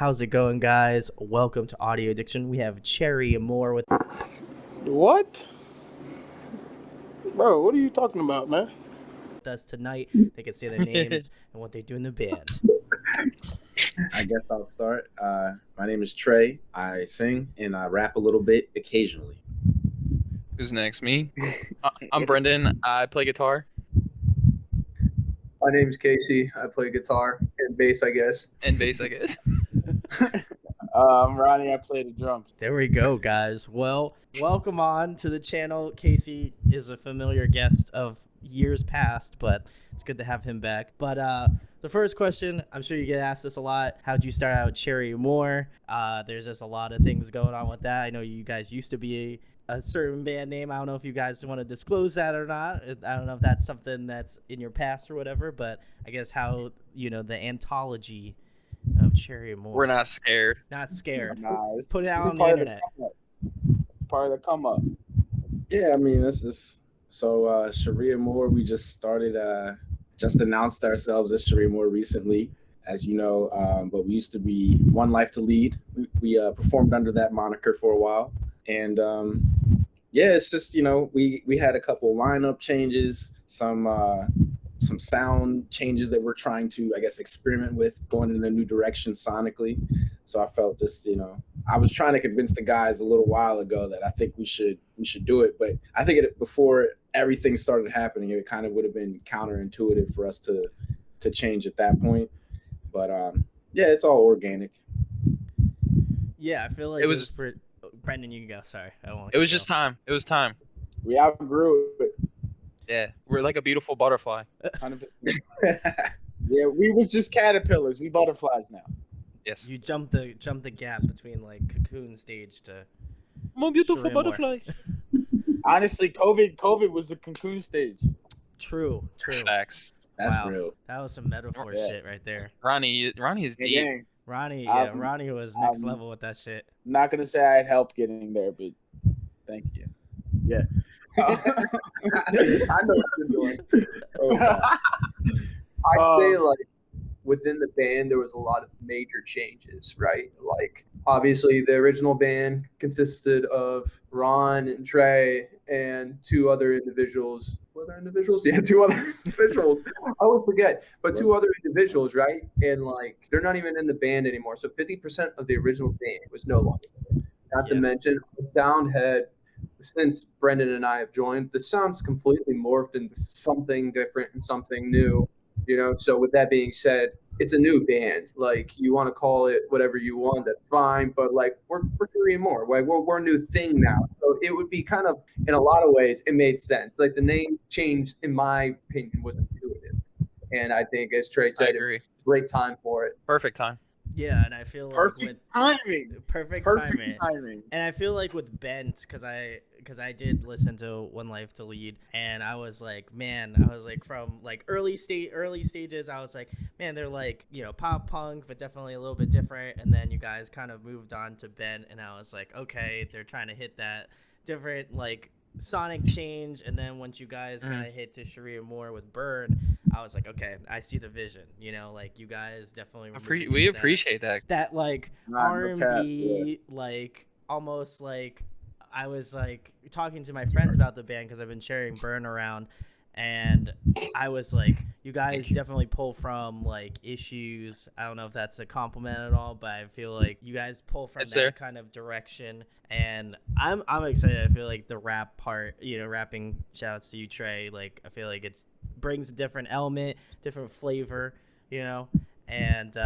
How's it going, guys? Welcome to Audio Addiction. We have Cherie Amour with What? Bro, what are you talking about, man? us tonight. They can say their names and what they do in the band. I guess I'll start. My name is Trey. I sing and I rap a little bit occasionally. Who's next? Me? I'm Brendan. I play guitar. My name's Casey. I play guitar and bass, I guess. And bass, I guess. I'm Ronnie. I play the drums. There we go, guys. Well, welcome on to the channel. Casey is a familiar guest of years past, but it's good to have him back. But the first question, I'm sure you get asked this a lot. How'd you start out Cherie Amour? There's just a lot of things going on with that. I know you guys used to be a certain band name. I don't know if you guys want to disclose that or not. I don't know if that's something that's in your past or whatever, but I guess how, the anthology of Cherie Amour. We're not scared. Not scared. Nah, Put it out on the internet. Part of the come up. Yeah, I mean, this is so Cherie Amour. We just started, just announced ourselves as Cherie Amour recently, as you know. But we used to be One Life to Lead. We performed under that moniker for a while, and yeah, it's just we had a couple lineup changes, some sound changes that we're trying to, I guess, experiment with, going in a new direction sonically. So I felt just, I was trying to convince the guys a little while ago that I think we should do it. But I think before everything started happening, it kind of would have been counterintuitive for us to change at that point. But yeah, it's all organic. Yeah, I feel like it was Brendan, you can go. Sorry, I don't want to. It was just time. It was time. We outgrew it. Yeah, we're like a beautiful butterfly. 100%. Yeah, we was just caterpillars. We butterflies now. Yes. You jump the gap between like cocoon stage to. I'm a beautiful Cherie Amour. butterfly. Honestly, COVID was the cocoon stage. True. Facts. That's Wow. real. That was some metaphor Yeah. shit right there. Ronnie is deep. Gang. Ronnie was next I'm level with that shit. I'm not gonna say I had help getting there, but thank you. Yeah. I know what you're doing. I'd say, within the band, there was a lot of major changes, right? Like, obviously, the original band consisted of Ron and Trey and two other individuals. Were there individuals? Yeah, two other individuals. I always forget. But two other individuals, right? And, they're not even in the band anymore. So 50% of the original band was no longer there. Not to mention, the sound had, since Brendan and I have joined, the sound's completely morphed into something different and something new. So with that being said, it's a new band. Like, you want to call it whatever you want, that's fine. But we're Cherie Amour. We're a new thing now. So it would be kind of, in a lot of ways, it made sense. Like, the name change, in my opinion, was intuitive. And I think, as Trey I said, agree. great time for it. Perfect time. Yeah, and I feel like Perfect timing. perfect timing. And I feel like with Bent, because I did listen to One Life to Lead, and I was like, from early stages, I was like, man, they're like, pop punk, but definitely a little bit different. And then you guys kind of moved on to Bent, and I was like, okay, they're trying to hit that different sonic change. And then once you guys kind of hit to Cherie Amour with Burn, I was like, okay, I see the vision. You guys definitely We appreciate that. that R&B, yeah. Almost I was talking to my friends about the band because I've been sharing Burn around, and I was like, you guys definitely pull from Issues. I don't know if that's a compliment at all, but I feel like you guys pull from that kind of direction, and I'm excited. I feel like the rap part, rapping, shout outs to you, Trey, I feel like it's brings a different element, different flavor, and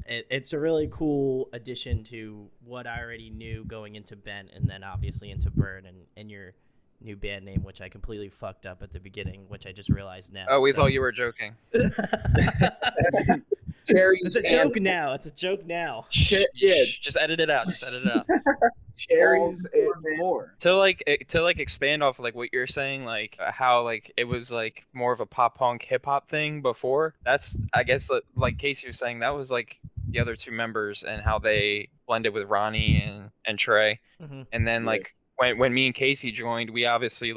it's a really cool addition to what I already knew going into Bent, and then obviously into Burn and your new band name, which I completely fucked up at the beginning, which I just realized now. Oh, we thought you were joking. It's a joke now. It's a joke now. Yeah, Just edit it out. Cherries and more. To expand off what you're saying, how it was more of a pop punk hip hop thing before. That's, I guess, like Casey was saying, that was the other two members and how they blended with Ronnie and Trey. Mm-hmm. And then when me and Casey joined, we obviously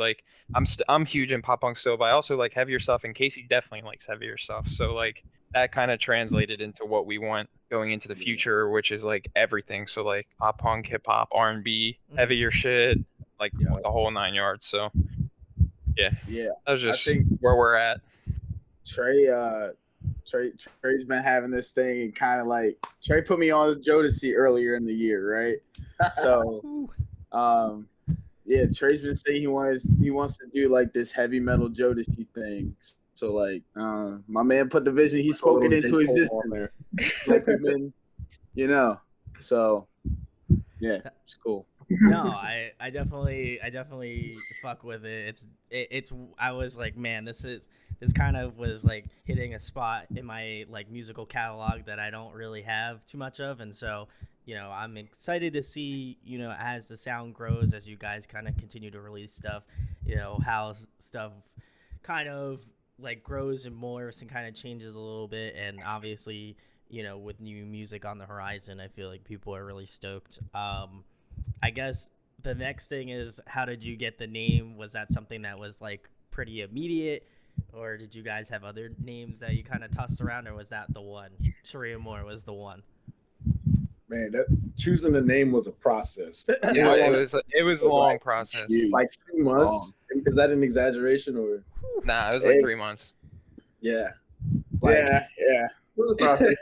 I'm huge in pop punk still, but I also like heavier stuff, and Casey definitely likes heavier stuff. So that kind of translated into what we want going into the future, which is like everything. So like pop punk, hip hop, R&B, heavier shit, like the whole 9 yards. So yeah, Yeah, that was I just think where we're at. Trey's been having this thing, and kind of like Trey put me on Jodeci earlier in the year, right? So, yeah, Trey's been saying he wants to do like this heavy metal Jodeci thing. So like, my man put the vision. He spoke it into existence. Like we've been, you know. So, yeah, it's cool. No, I definitely fuck with it. It's I was like, man, this kind of was like hitting a spot in my like musical catalog that I don't really have too much of, and so I'm excited to see as the sound grows, as you guys kind of continue to release stuff, how stuff kind of like grows and morphs and kind of changes a little bit, and obviously with new music on the horizon, I feel like people are really stoked. I guess the next thing is, how did you get the name? Was that something that was like pretty immediate, or did you guys have other names that you kind of tossed around, or was that the one? Cherie Amour was the one. Man, choosing the name was a process. Yeah, it was a long process. Like 2 months. Is that an exaggeration or? Nah, it was like 3 months. Yeah. Yeah. It was a process.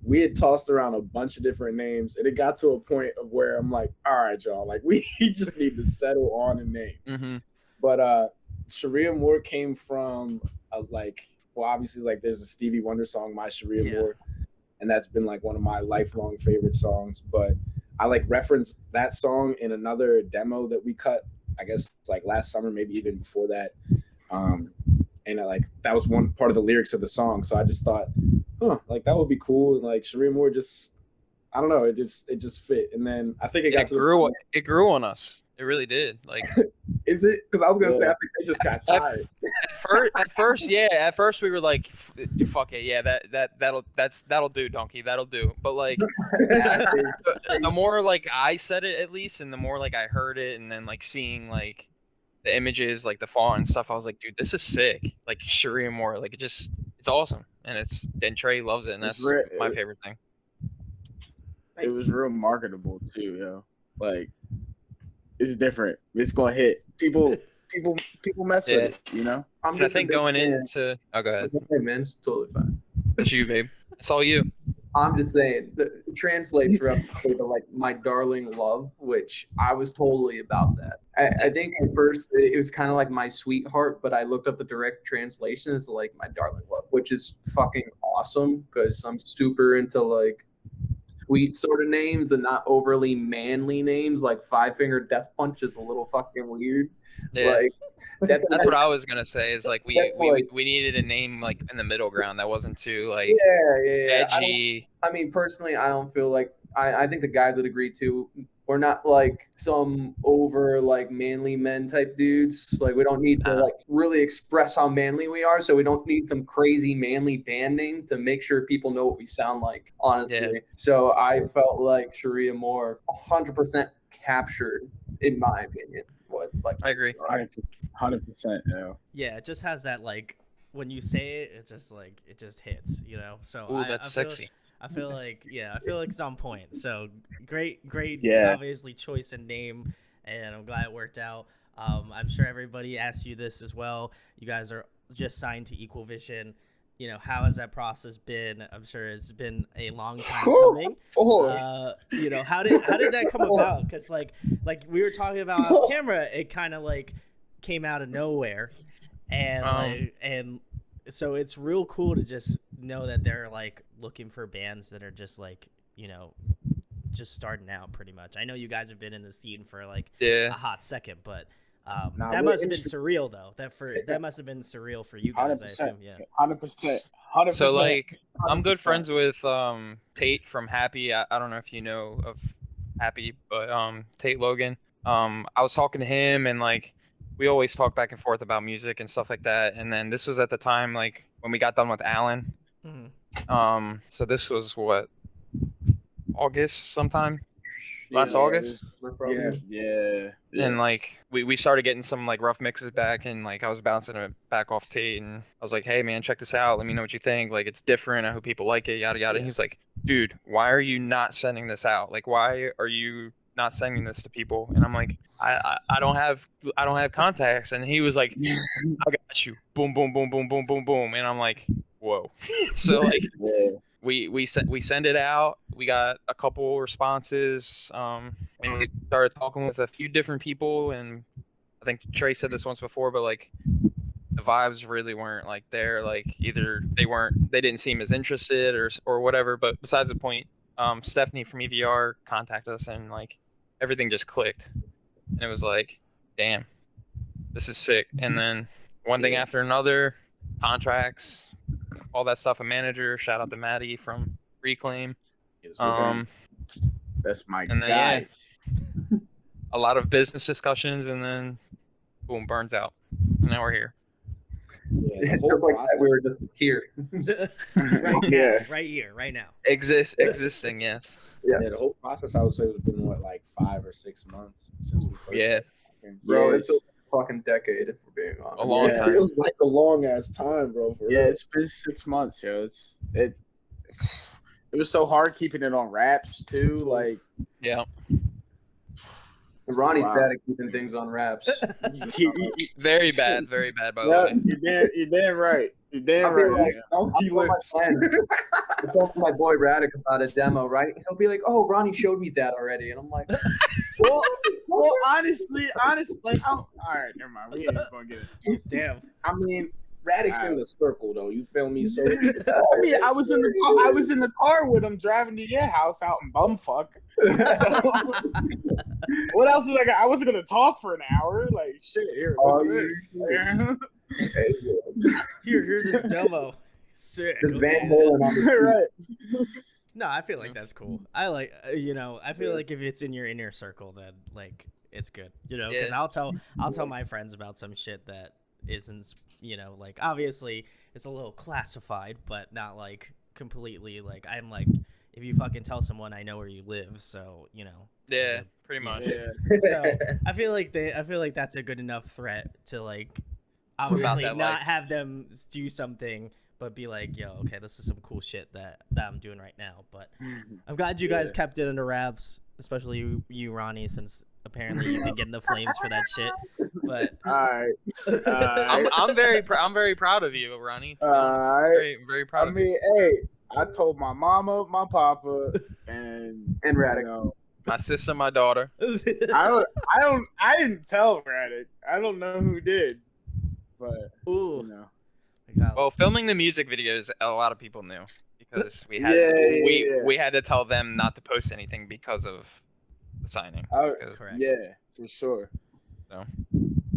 We had tossed around a bunch of different names, and it got to a point of where I'm like, all right, y'all, like we just need to settle on a name. Mm-hmm. But Cherie Amour came from obviously like there's a Stevie Wonder song, My Cherie Amour, and that's been like one of my lifelong favorite songs. But I like referenced that song in another demo that we cut, I guess like last summer, maybe even before that. And that was one part of the lyrics of the song. So I just thought, like that would be cool. And like Cherie Amour just, I don't know, it just fit. And then I think it grew on us. It really did. Like, is it? Because I was gonna say I think they just got tired. At first, yeah. At first we were like, fuck it, yeah, that'll do, donkey, that'll do. But like, the more like I said it at least, and the more like I heard it, and then like seeing like the images, like the font and stuff, I was like, dude, this is sick. Like Cherie Amour, like it's awesome, and Trey loves it, and that's my favorite thing. It was real marketable too, yo. Like, it's different. It's gonna hit. People mess with it, I think going into go ahead. Hey man, it's totally fine. It's you, babe. It's all you. I'm just saying, it translates roughly to like My Darling Love, which I was totally about that. I think at first it was kind of like My Sweetheart, but I looked up the direct translation as like My Darling Love, which is fucking awesome because I'm super into like sweet sort of names and not overly manly names. Like Five Finger Death Punch is a little fucking weird. Yeah. Like that's what I was gonna say. Is like we needed a name like in the middle ground that wasn't too like edgy. I mean, personally, I don't feel like I think the guys would agree too. We're not like some over like manly men type dudes. Like we don't need to like really express how manly we are. So we don't need some crazy manly band name to make sure people know what we sound like, honestly. Yeah. So I felt like Cherie Amour 100% captured, in my opinion. I agree. 100%. Yeah, it just has that like when you say it, it's just like it just hits, So that's sexy. I feel like it's on point. So great, obviously choice and name, and I'm glad it worked out. I'm sure everybody asks you this as well. You guys are just signed to Equal Vision. How has that process been? I'm sure it's been a long time coming. How did that come about? Because like we were talking about off camera, it kind of like came out of nowhere, and so it's real cool to just know that they're like looking for bands that are just like just starting out pretty much. I know you guys have been in the scene for like a hot second, but that must have been surreal though. That must have been surreal for you guys. 100%, I assume, yeah. 100%. So like, I'm good friends with Tate from Happy. I don't know if you know of Happy, but Tate Logan. I was talking to him, and like we always talk back and forth about music and stuff like that. And then this was at the time like when we got done with Alan. Mm-hmm. So this was what, August sometime. last August. Yeah. Yeah. And like we started getting some like rough mixes back, and like I was bouncing it back off Tate, and I was like, hey man, check this out, let me know what you think, like it's different, I hope people like it, yada yada. And he was like, dude, why are you not sending this out? Like, why are you not sending this to people? And I'm like, I don't have contacts. And he was like, I got you, boom boom boom boom boom boom boom. And I'm like, whoa. So like we send it out. We got a couple responses. And we started talking with a few different people, and I think Trey said this once before, but like the vibes really weren't like there. Like either they didn't seem as interested or whatever. But besides the point, Stephanie from EVR contacted us, and like everything just clicked, and it was like, damn, this is sick. And then one thing after another, contracts, all that stuff. A manager, shout out to Maddie from Reclaim. That's my and then, guy. Yeah, a lot of business discussions, and then boom, burns out. And now we're here. Yeah, Just like that, we were just here. Right now, right here, right now. Existing, yes. Yeah, the whole process I would say has been what, like 5 or 6 months since we first started talking. Bro, it's a fucking decade if we're being honest. A long time. It was like a long ass time, bro. For real. It's been 6 months, yo. It was so hard keeping it on wraps too. Like, yeah. And Ronnie's bad at keeping things on wraps. Very bad, by the way. You're damn right. You're damn right. I'll talk to my boy Radic about a demo, right? He'll be like, "Oh, Ronnie showed me that already," and I'm like, well, honestly, like, all right, never mind. We ain't gonna get it. Damn. I mean, Radix in the circle, though. You feel me? So I mean, I was in the car with him driving to your house out in bumfuck. So, what else was I got? I wasn't gonna talk for an hour. Like, shit. Here, Hear this demo. Sick. Just Van Halen on the right. No, I feel like that's cool. I like, I feel like if it's in your inner circle, then like it's good, because I'll tell my friends about some shit that isn't, like, obviously it's a little classified, but not like completely, like, I'm like, if you fucking tell someone, I know where you live, so yeah, pretty much. Yeah. So I feel like that's a good enough threat to, like, obviously not life. have them do something, but be like, yo, okay, this is some cool shit that I'm doing right now. But I'm glad you guys kept it under wraps, especially you, Ronnie, since apparently you've been getting the flames for that shit. But all right. I'm very proud of you, Ronnie. Very proud. I mean, hey, I told my mama, my papa, and Radic. My sister, my daughter. I didn't tell Radic. I don't know who did, but Well, filming the music videos, a lot of people knew because we had we had to tell them not to post anything because of the signing. Correct. Yeah, for sure. So.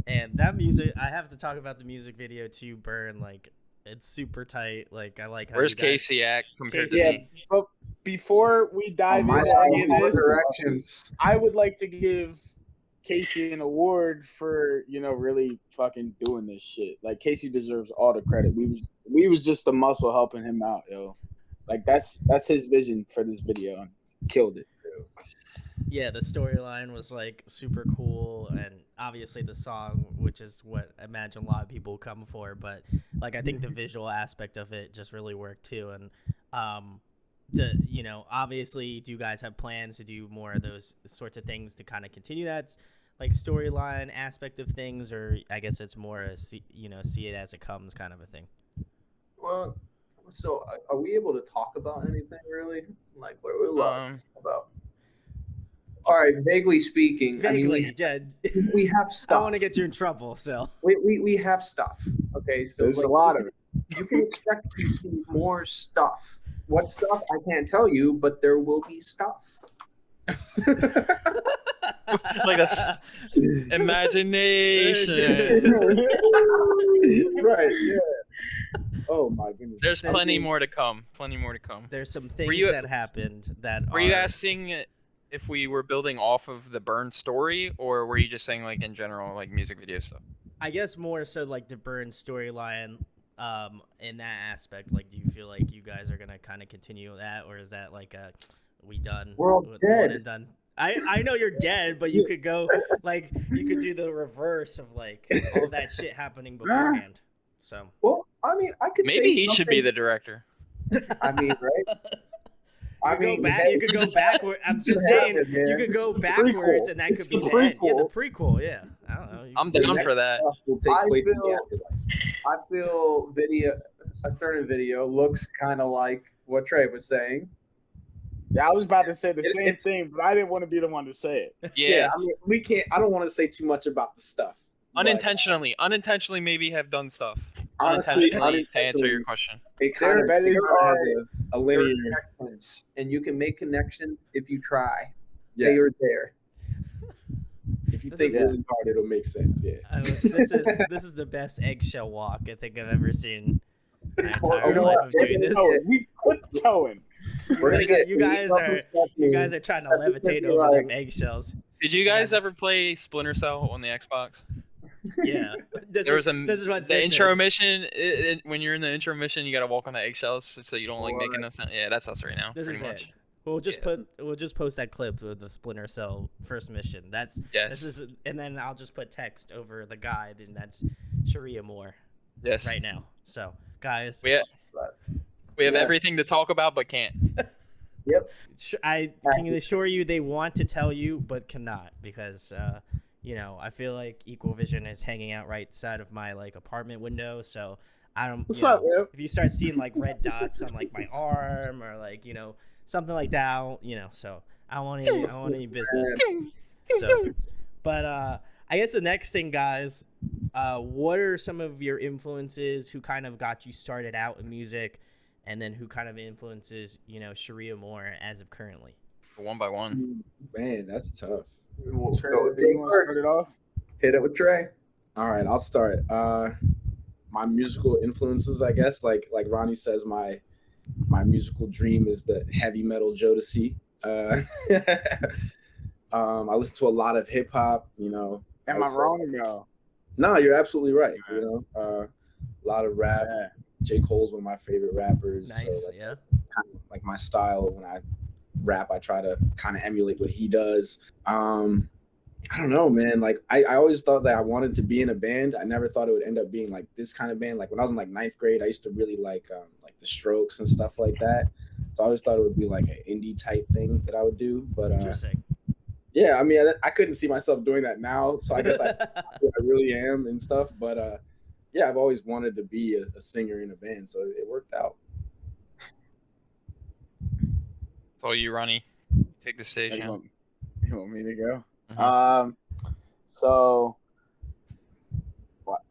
And that music, I have to talk about the music video too, Burn. Like, it's super tight. Like, I like how where's Casey at compared to me? But before we dive into any of this, I would like to give Casey an award for really fucking doing this shit. Like, Casey deserves all the credit. We was just the muscle helping him out, yo. Like, that's his vision for this video, and killed it. Yeah, the storyline was like super cool, and obviously the song, which is what I imagine a lot of people come for. But like, I think the visual aspect of it just really worked too. And obviously, do you guys have plans to do more of those sorts of things to kind of continue that like storyline aspect of things, or I guess it's more a see it as it comes kind of a thing? Well, so are we able to talk about anything really? Like, what are we talking about? All right, vaguely speaking. Vaguely, we have stuff. I don't want to get you in trouble, so. We have stuff. Okay, so there's a lot of it. You can expect to see more stuff. What stuff? I can't tell you, but there will be stuff. Like that's imagination. Right, yeah. Oh my goodness. There's plenty more to come. There's some things that happened that Were you asking if we were building off of the Burn story, or were you just saying like in general, like music video stuff? I guess more so like the Burn storyline, in that aspect. Like, do you feel like you guys are gonna kind of continue that, or is that like we done? We're all dead. One and done? I know you're dead, but you could go like you could do the reverse of like all that shit happening beforehand. So Well, I mean, I could Maybe say he should be something- the director. I mean, right? you could go backward. I'm just saying you could go backwards, and that could be the end. Yeah, the prequel. Yeah, I don't know. I'm down for that. Will take I place in the feel- afterlife. I feel a certain video looks kind of like what Trey was saying. Yeah, I was about to say the same thing, but I didn't want to be the one to say it. Yeah, I mean, we can't. I don't want to say too much about the stuff. but unintentionally, maybe have done stuff. Honestly, Unintentionally, to answer your question. it kind of That is has a linear. Connections, and you can make connections if you try. Yes. They are there. If you This think is- really hard, it'll make sense. Yeah. This is the best eggshell walk I think I've ever seen. In my entire You know life what? of doing this. No, we tiptoeing. We're gonna get. You guys are trying to levitate over them eggshells. Did you guys ever play Splinter Cell on the Xbox? Yeah. There was this is what the this intro is. mission. When you're in the intro mission, you gotta walk on the eggshells so you don't like making a sound. Yeah, that's us right now. This pretty is much. it. We'll just post that clip of the Splinter Cell first mission. This is, and then I'll just put text over the guide, and that's Cherie Amour Yes. right now. So guys, We have everything to talk about, but can't. I can assure you they want to tell you but cannot because I feel like Equal Vision is hanging out right side of my like apartment window, so I don't. What's up, Lip? If you start seeing like red dots on like my arm or like something like that, so I don't want any business. So, but I guess the next thing, guys, what are some of your influences who kind of got you started out in music, and then who kind of influences Cherie Amour as of currently? One by one. Man, that's tough. We'll Trey, go with do you Trey want to first. start it off? Hit it with Trey. All right, I'll start. My musical influences, I guess, like Ronnie says, my musical dream is the heavy metal Jodeci. I listen to a lot of hip hop. Am I wrong though? No, you're absolutely right. A lot of rap. Yeah. J. Cole's one of my favorite rappers. Nice, so that's yeah. kind of like my style. When I rap, I try to kind of emulate what he does. I don't know, man. Like I always thought that I wanted to be in a band. I never thought it would end up being like this kind of band. Like when I was in like 9th grade, I used to really like the Strokes and stuff like that. So I always thought it would be like an indie type thing that I would do. But Interesting. yeah, I mean, I couldn't see myself doing that now. So I guess I really am and stuff. But yeah, I've always wanted to be a singer in a band, so it worked out. So you, Ronnie, take the stage. You Yeah. want me to go? Mhm. So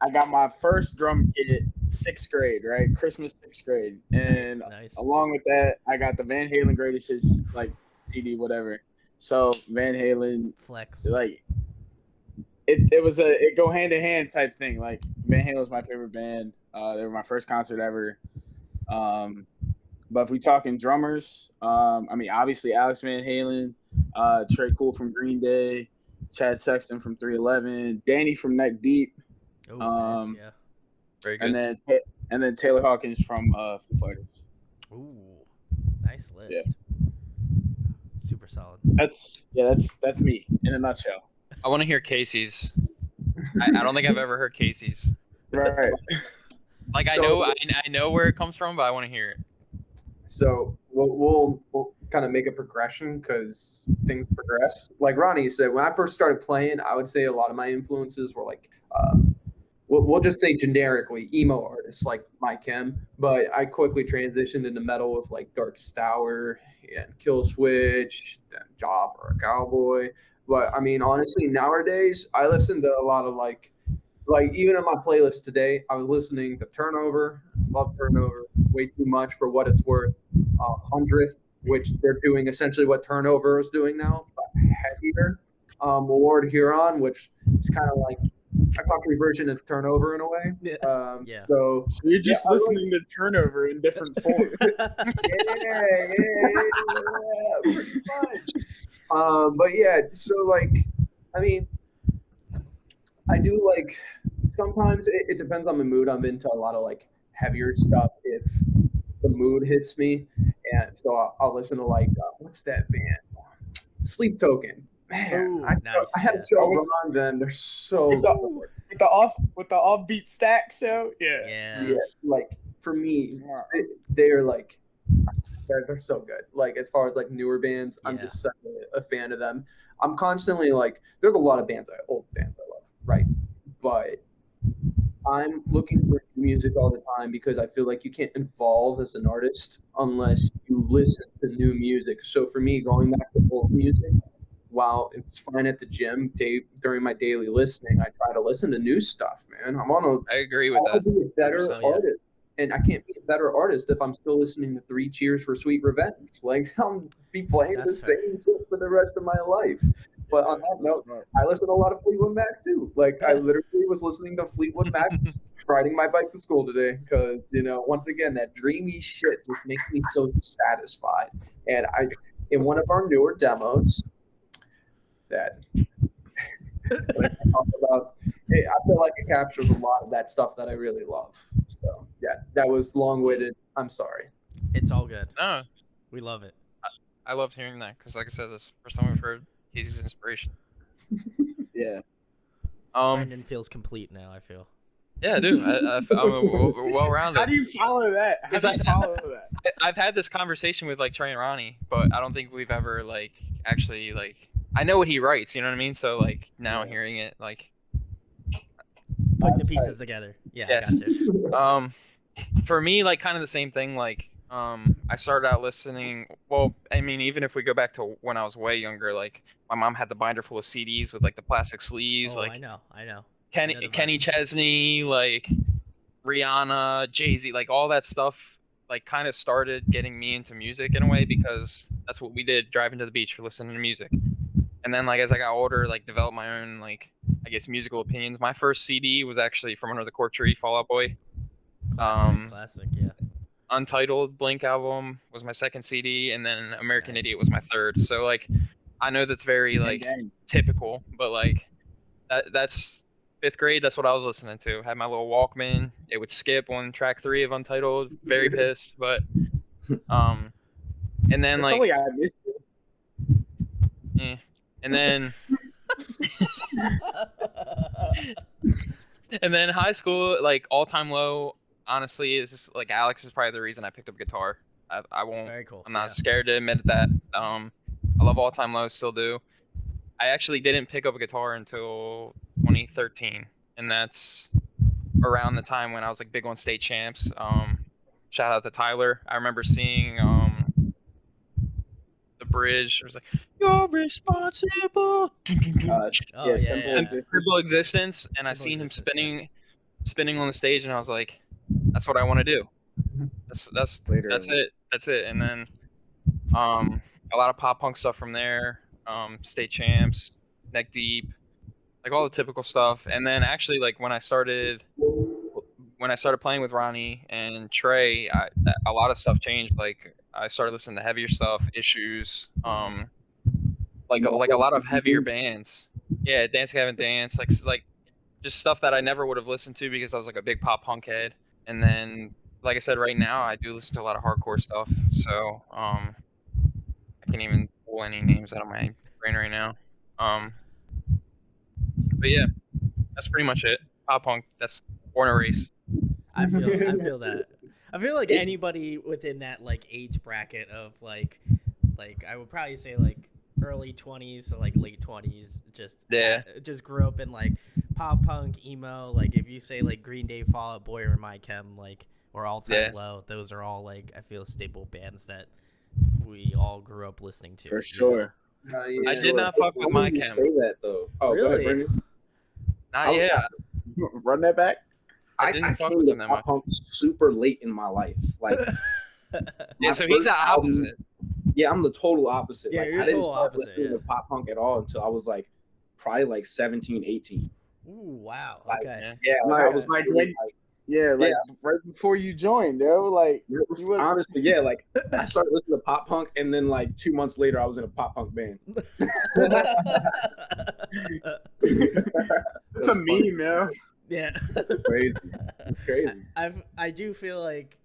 I got my first drum kit 6th grade, right? Christmas 6th grade, and Nice. along with that, I got the Van Halen greatest hits like CD, whatever. So Van Halen, Flex. like it go hand in hand type thing. Like Van Halen was my favorite band. They were my first concert ever. But if we talking drummers, I mean obviously Alex Van Halen, Trey Cool from Green Day, Chad Sexton from 311, Danny from Neck Deep, Oh, nice, yeah. Very good. and then Taylor Hawkins from Foo Fighters. Ooh, nice list. Super solid. That's me in a nutshell. I want to hear Casey's. I don't think I've ever heard Casey's. Right. Like So- I know where it comes from, but I want to hear it. So we'll kind of make a progression because things progress. Like Ronnie said, when I first started playing, I would say a lot of my influences were like, we'll just say generically emo artists like Mike Kim. But I quickly transitioned into metal with like Darkest Hour and Kill Switch, then Job or a Cowboy. But I mean, honestly, nowadays I listen to a lot of like even on my playlist today, I was listening to Turnover. Love Turnover way too much for what it's worth. 100th, which they're doing essentially what Turnover is doing now, but heavier. Lord Huron, which is kind of like a country version of Turnover in a way. Yeah. So You're just I like- listening to Turnover in different forms. yeah, pretty much. But yeah, so like, I mean, I do like sometimes it depends on the mood. I'm into a lot of like heavier stuff if the mood hits me, and so I'll listen to like what's that band? Sleep Token. Man, Ooh, I nice, had yeah. to show Ron then. They're so With the offbeat stack show. Yeah. like for me, they're like they're so good. Like as far as like newer bands, I'm Yeah. just such a fan of them. I'm constantly like, there's a lot of old bands I love, right? But I'm looking for new music all the time because I feel like you can't evolve as an artist unless you listen to new music. So for me, going back to old music, while it's fine at the gym during my daily listening, I try to listen to new stuff, man. I agree with I'll that. be a better Oh, yeah. artist. And I can't be a better artist if I'm still listening to Three Cheers for Sweet Revenge. Like, I'll be playing the That's fair. same shit for the rest of my life. But on that note, I listen to a lot of Fleetwood Mac too. Like, I literally was listening to Fleetwood Mac riding my bike to school today because, you know, once again, that dreamy shit just makes me so satisfied. And in one of our newer demos, that when I talk about, I feel like it captures a lot of that stuff that I really love. So yeah, that was long-winded. I'm sorry. It's all good. No, We love it. I loved hearing that because, like I said, this is the first time we've heard Casey's inspiration. Yeah. Brendan feels complete now, I feel. Yeah, dude. I'm well-rounded. How do you follow that? How do you follow that? I've had this conversation with like Trey and Ronnie, but I don't think we've ever like actually like. I know what he writes, you know what I mean? So like now hearing it, like Putting the pieces together. Yeah, Yes. I gotcha. For me, like kind of the same thing. Like I started out listening. Well, I mean, even if we go back to when I was way younger, like my mom had the binder full of CDs with like the plastic sleeves. Oh, like I know. Kenny Chesney, like Rihanna, Jay-Z, like all that stuff. Like kind of started getting me into music in a way because that's what we did, driving to the beach for listening to music. And then like as I got older, like developed my own like I guess musical opinions. My first CD was actually from Under the Cork Tree, Fall Out Boy. Classic, yeah. Untitled Blink album was my second CD, and then American Idiot was my third. So like I know that's very like typical, but like that's fifth grade. That's what I was listening to. Had my little Walkman. It would skip on track 3 of Untitled. Very pissed, but and then That's like I missed it. and then and then high school, like all time low. Honestly, is just like Alex is probably the reason I picked up guitar. I won't. Very cool. I'm not scared to admit that. I love all time low, still do. I actually didn't pick up a guitar until 2013, and that's around the time when I was like big on state champs. Shout out to Tyler. I remember seeing the bridge. It was like, "You're responsible." Simple Existence, and I seen him spinning on the stage, and I was like, "That's what I want to do." That's it. And then a lot of pop punk stuff from there. State champs, Neck Deep, like all the typical stuff. And then actually, like when I started playing with Ronnie and Trey, a lot of stuff changed. Like I started listening to heavier stuff, Issues, like a lot of heavier bands. Yeah, Dance Gavin Dance, like just stuff that I never would have listened to because I was like a big pop punk head. And then, like I said, right now I do listen to a lot of hardcore stuff. So I can't even pull any names out of my brain right now. But yeah, that's pretty much it. Pop punk. That's Born a Race. I feel that. I feel like anybody within that like age bracket of like I would probably say like early 20s to like late 20s just grew up in like pop punk, emo. Like if you say like Green Day, Fall Out Boy, or My Chem, like or All Time Low, those are all like I feel staple bands that we all grew up listening to. For sure. I did not fuck with My Chem. Say that though. Oh, really? Go ahead, Brandon. Not yet. Run that back. I came to pop punk super late in my life. Like, yeah, so he's the opposite. Yeah, I'm the total opposite. Yeah, like, you're I didn't total start opposite, listening to pop punk at all until I was like probably like 17, 18. Ooh, wow. Like, Okay. Yeah, like, I was like right before you joined, yo. Like, honestly, yeah, like I started listening to pop punk, and then like 2 months later, I was in a pop punk band. It's a meme, man. Yeah. Crazy. It's crazy. I do feel like,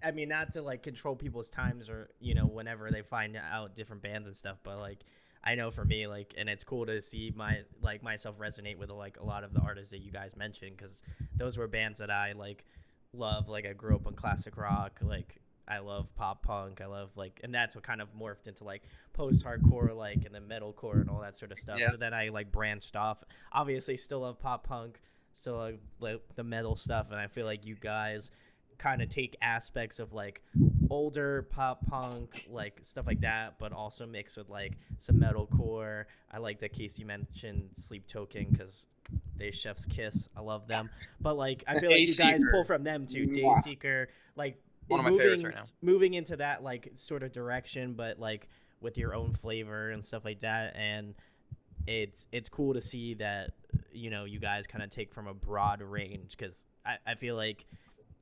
I mean, not to like control people's times or, you know, whenever they find out different bands and stuff, but like, I know for me, like, and it's cool to see myself resonate with like a lot of the artists that you guys mentioned, because those were bands that I like love. Like I grew up on classic rock, like I love pop punk, I love like, and that's what kind of morphed into like post-hardcore, like, and then metalcore and all that sort of stuff. Yeah. So then I like branched off. Obviously still love pop punk, still like the metal stuff, and I feel like you guys kind of take aspects of like older pop punk, like stuff like that, but also mix with like some metalcore. I like that Casey mentioned Sleep Token, because they chef's kiss, I love them. But like I feel like you guys Dayseeker. pull from them too. Mwah. Dayseeker, like One of my favorites right now. moving into that like sort of direction, but like with your own flavor and stuff like that. And it's cool to see that, you know, you guys kind of take from a broad range, because I feel like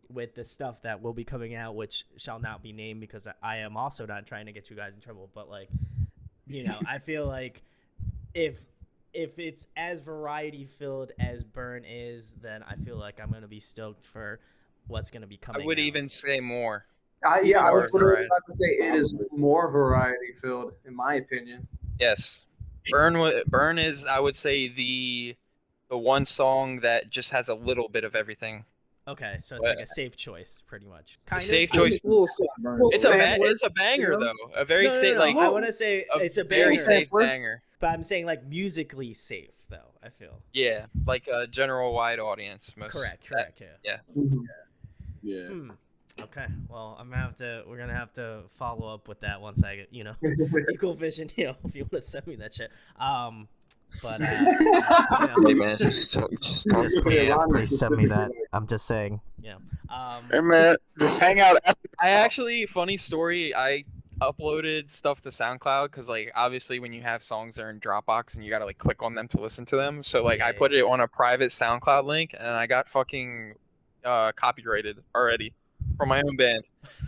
with the stuff that will be coming out, which shall not be named because I am also not trying to get you guys in trouble, but like, you know, I feel like if it's as variety filled as Burn is, then I feel like I'm gonna be stoked for what's gonna be coming I would out. even say more. I More was literally variety. about to say it is more variety filled, in my opinion. Yes, Burn is, I would say, the one song that just has a little bit of everything. Okay, so it's like a safe choice, pretty much. Kind safe of. choice. It's It's a banger you know? though. A very safe, like I want to say a it's a very banger, safe banger. but I'm saying like musically safe though. I feel Yeah, like a general wide audience. correct. Yeah. Yeah. Okay. Well, we're gonna have to follow up with that once I get, you know, Equal Vision. You know, if you want to send me that shit. But you know, Hey man, just please send me that. I'm just saying. Yeah. Hey man, just hang out. I actually, funny story, I uploaded stuff to SoundCloud because, like, obviously when you have songs that are in Dropbox and you gotta like click on them to listen to them, so like I Yeah. put it on a private SoundCloud link and I got fucking copyrighted already from my own band.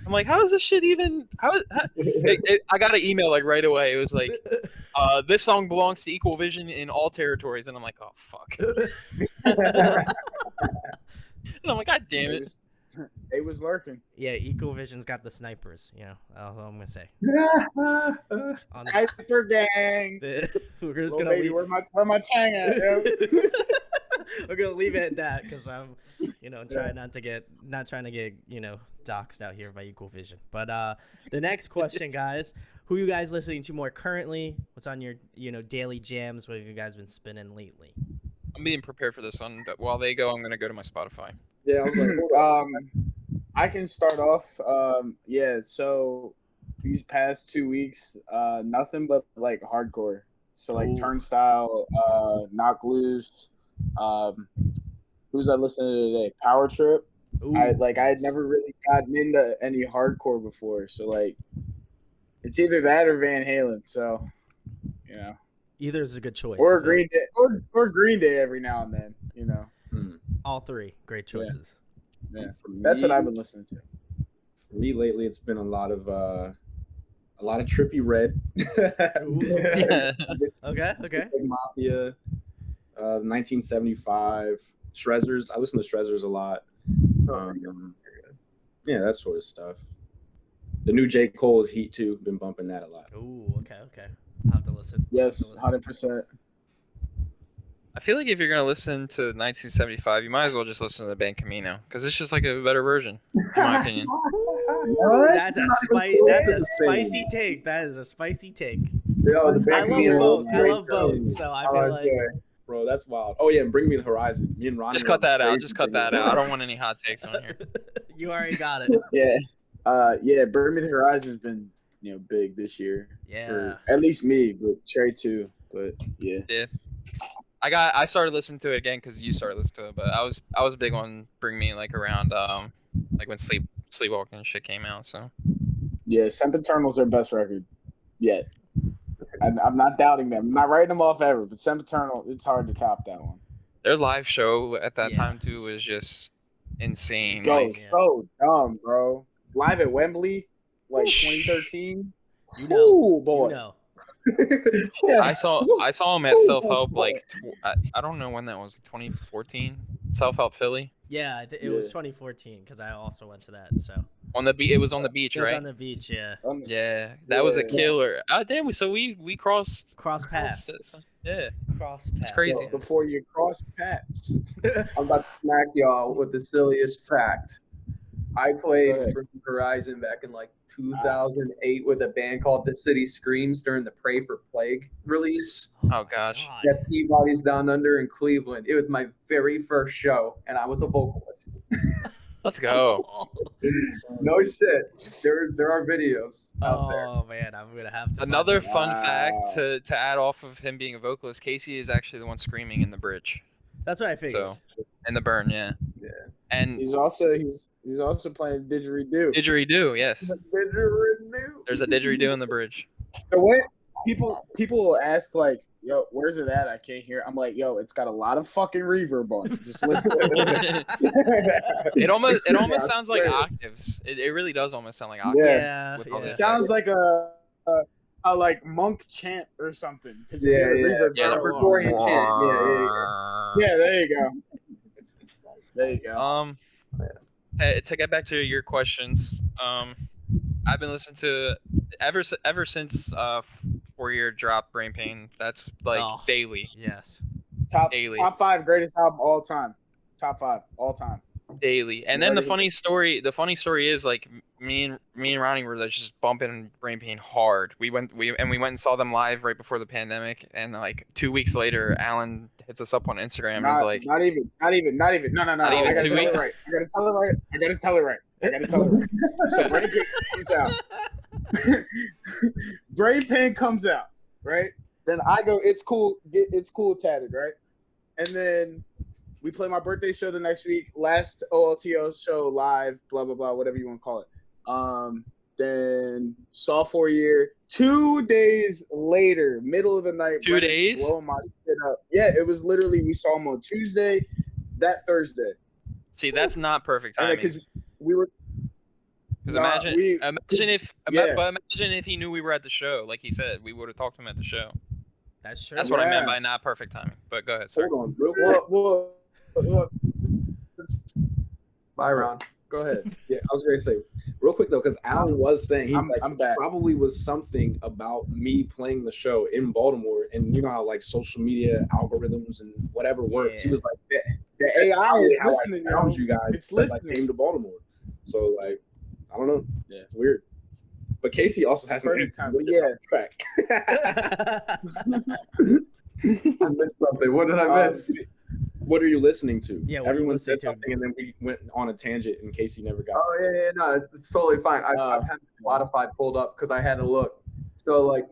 I'm like, how is this shit even? I got an email like right away. It was like, this song belongs to Equal Vision in all territories, and I'm like, oh fuck. And I'm like, god damn it. They was lurking. Yeah, Equal Vision's got the snipers. You know, that's all I'm gonna say. On Hyper gang. we're just Little gonna baby, leave. where my chang at? Yo? We're gonna leave it at that because I'm, you know, trying not trying to get, you know, doxxed out here by Equal Vision. But the next question, guys, who you guys listening to more currently? What's on your, you know, daily jams? What have you guys been spinning lately? I'm being prepared for this one, but while they go, I'm gonna go to my Spotify. Yeah, I was like, hold on. I can start off. Yeah, so these past 2 weeks, nothing but like hardcore. So like Ooh. Turnstile, Knock Loose. Who's I listening to today? Power Trip. Ooh, I had never really gotten into any hardcore before, so like it's either that or Van Halen. So, you know, either is a good choice. or I feel Green Day, or Green Day every now and then. You know, all three great choices. yeah. For That's what me- I've been listening to. For me lately, it's been a lot of Trippy Red. Ooh. It's Okay. Big Mafia, 1975, Shrezzers. I listen to Shrezzers a lot. Yeah, that sort of stuff. The new J. Cole is Heat too. Been bumping that a lot. Ooh, okay. I'll have to listen. Yes, 100%. I feel like if you're gonna listen to 1975, you might as well just listen to the band Camino, because it's just like a better version, in my opinion. That's a spicy take. That is a spicy take. Yo, the I band love Camino both. is I great, love though. both. So I I feel would like say. Bro, that's wild. Oh yeah, and Bring Me the Horizon. Me and Ronnie. Just were cut that out. crazy Just cut Bring Me that the out. I don't want any hot takes on here. you already got it. Yeah, Burn Me the Horizon's been, you know, big this year. Yeah. For at least me, but Cherie too. But yeah. Yeah. I started listening to it again because you started listening to it, but I was big on Bring Me like around like when Sleepwalking and shit came out. So Yeah, Sempiternal's their best record yet. I'm not doubting them. I'm not writing them off ever, but Sempiternal, it's hard to top that one. their live show at that Yeah. time too was just insane. So, Like, Yeah. so dumb, bro. Live at Wembley, like 2013. You know. Ooh, boy. You know. Yeah. I saw him at Self Help like I don't know when that was, 2014 Self Help Philly. Yeah, it was Yeah. 2014 because I also went to that. So On the beach. It was on the beach, It was right? on the beach, yeah. Yeah, that was a Yeah. killer. Oh damn! So we crossed. Cross paths. Yeah, Cross it's paths. crazy. Before you cross paths. I'm about to smack y'all with the silliest fact. I played Bring Horizon back in like 2008 with a band called The City Screams during the Pray for Plague release. Oh gosh. God. At Peabody's Down Under in Cleveland. It was my very first show, and I was a vocalist. Let's go. No shit. There are videos out there. Oh man, I'm gonna have to. Another find fun Wow. fact to add off of him being a vocalist, Casey is actually the one screaming in the bridge. That's what I figured. So in the burn, yeah. Yeah. And He's also playing didgeridoo. didgeridoo, yes. There's a didgeridoo in the bridge. The way people will ask like, "Yo, where's it at? I can't hear." I'm like, "Yo, it's got a lot of fucking reverb on it. Just listen." It almost Yeah, sounds like straight. octaves. It really does almost sound like octaves. Yeah, with all yeah. It this sounds like a like monk chant or something. Because you Yeah, hear the yeah. reverb. Yeah. so- Gregorian chant. Yeah, there you go. There you go. To get back to your questions, I've been listening to ever since 4-year drop Brain Pain. That's like Oh. daily, Yes. Top daily. 5 greatest album all time. Top 5 all time. daily. And You then the already- funny story is like me and Ronnie were like, just bumping Brain Pain hard. We went and saw them live right before the pandemic, and like 2 weeks later, Alan hits us up on Instagram and is like, not even. No. even I gotta 2 tell it weeks? right. I gotta tell it right. So Brain Pain comes out. Brain Pain comes out, right? Then I go, it's cool tatted, right? And then we play my birthday show the next week, last OLTO show live, blah blah blah, whatever you want to call it. Then sophomore year, 2 days later, middle of the night, 2 Brendan's days? blowing my shit up. Yeah, it was literally, we saw him on Tuesday, that Thursday. see, that's not perfect And timing. because we were Because Nah, imagine if he knew we were at the show, like he said, we would have talked to him at the show. That's true. That's what I meant Yeah. by not perfect timing. But go ahead, sir. Hold on, real quick. well, Bye, Ron. go ahead. Yeah, I was going to say, real quick though, because Alan was saying I'm it back. probably was something about me playing the show in Baltimore, and you know how like social media algorithms and whatever works. He Yeah. was like, The AI probably is how I listening, found yo. you guys. It's because I listening. came to Baltimore, so like I don't know, Yeah. it's weird. But Casey also has an Perfect time, but track. I missed something. What did I miss? What are you listening to? Yeah, what are you Everyone listening said to? something, and then we went on a tangent, and Casey never got. Oh yeah, no, it's totally fine. I've had Spotify pulled up because I had to look. So like,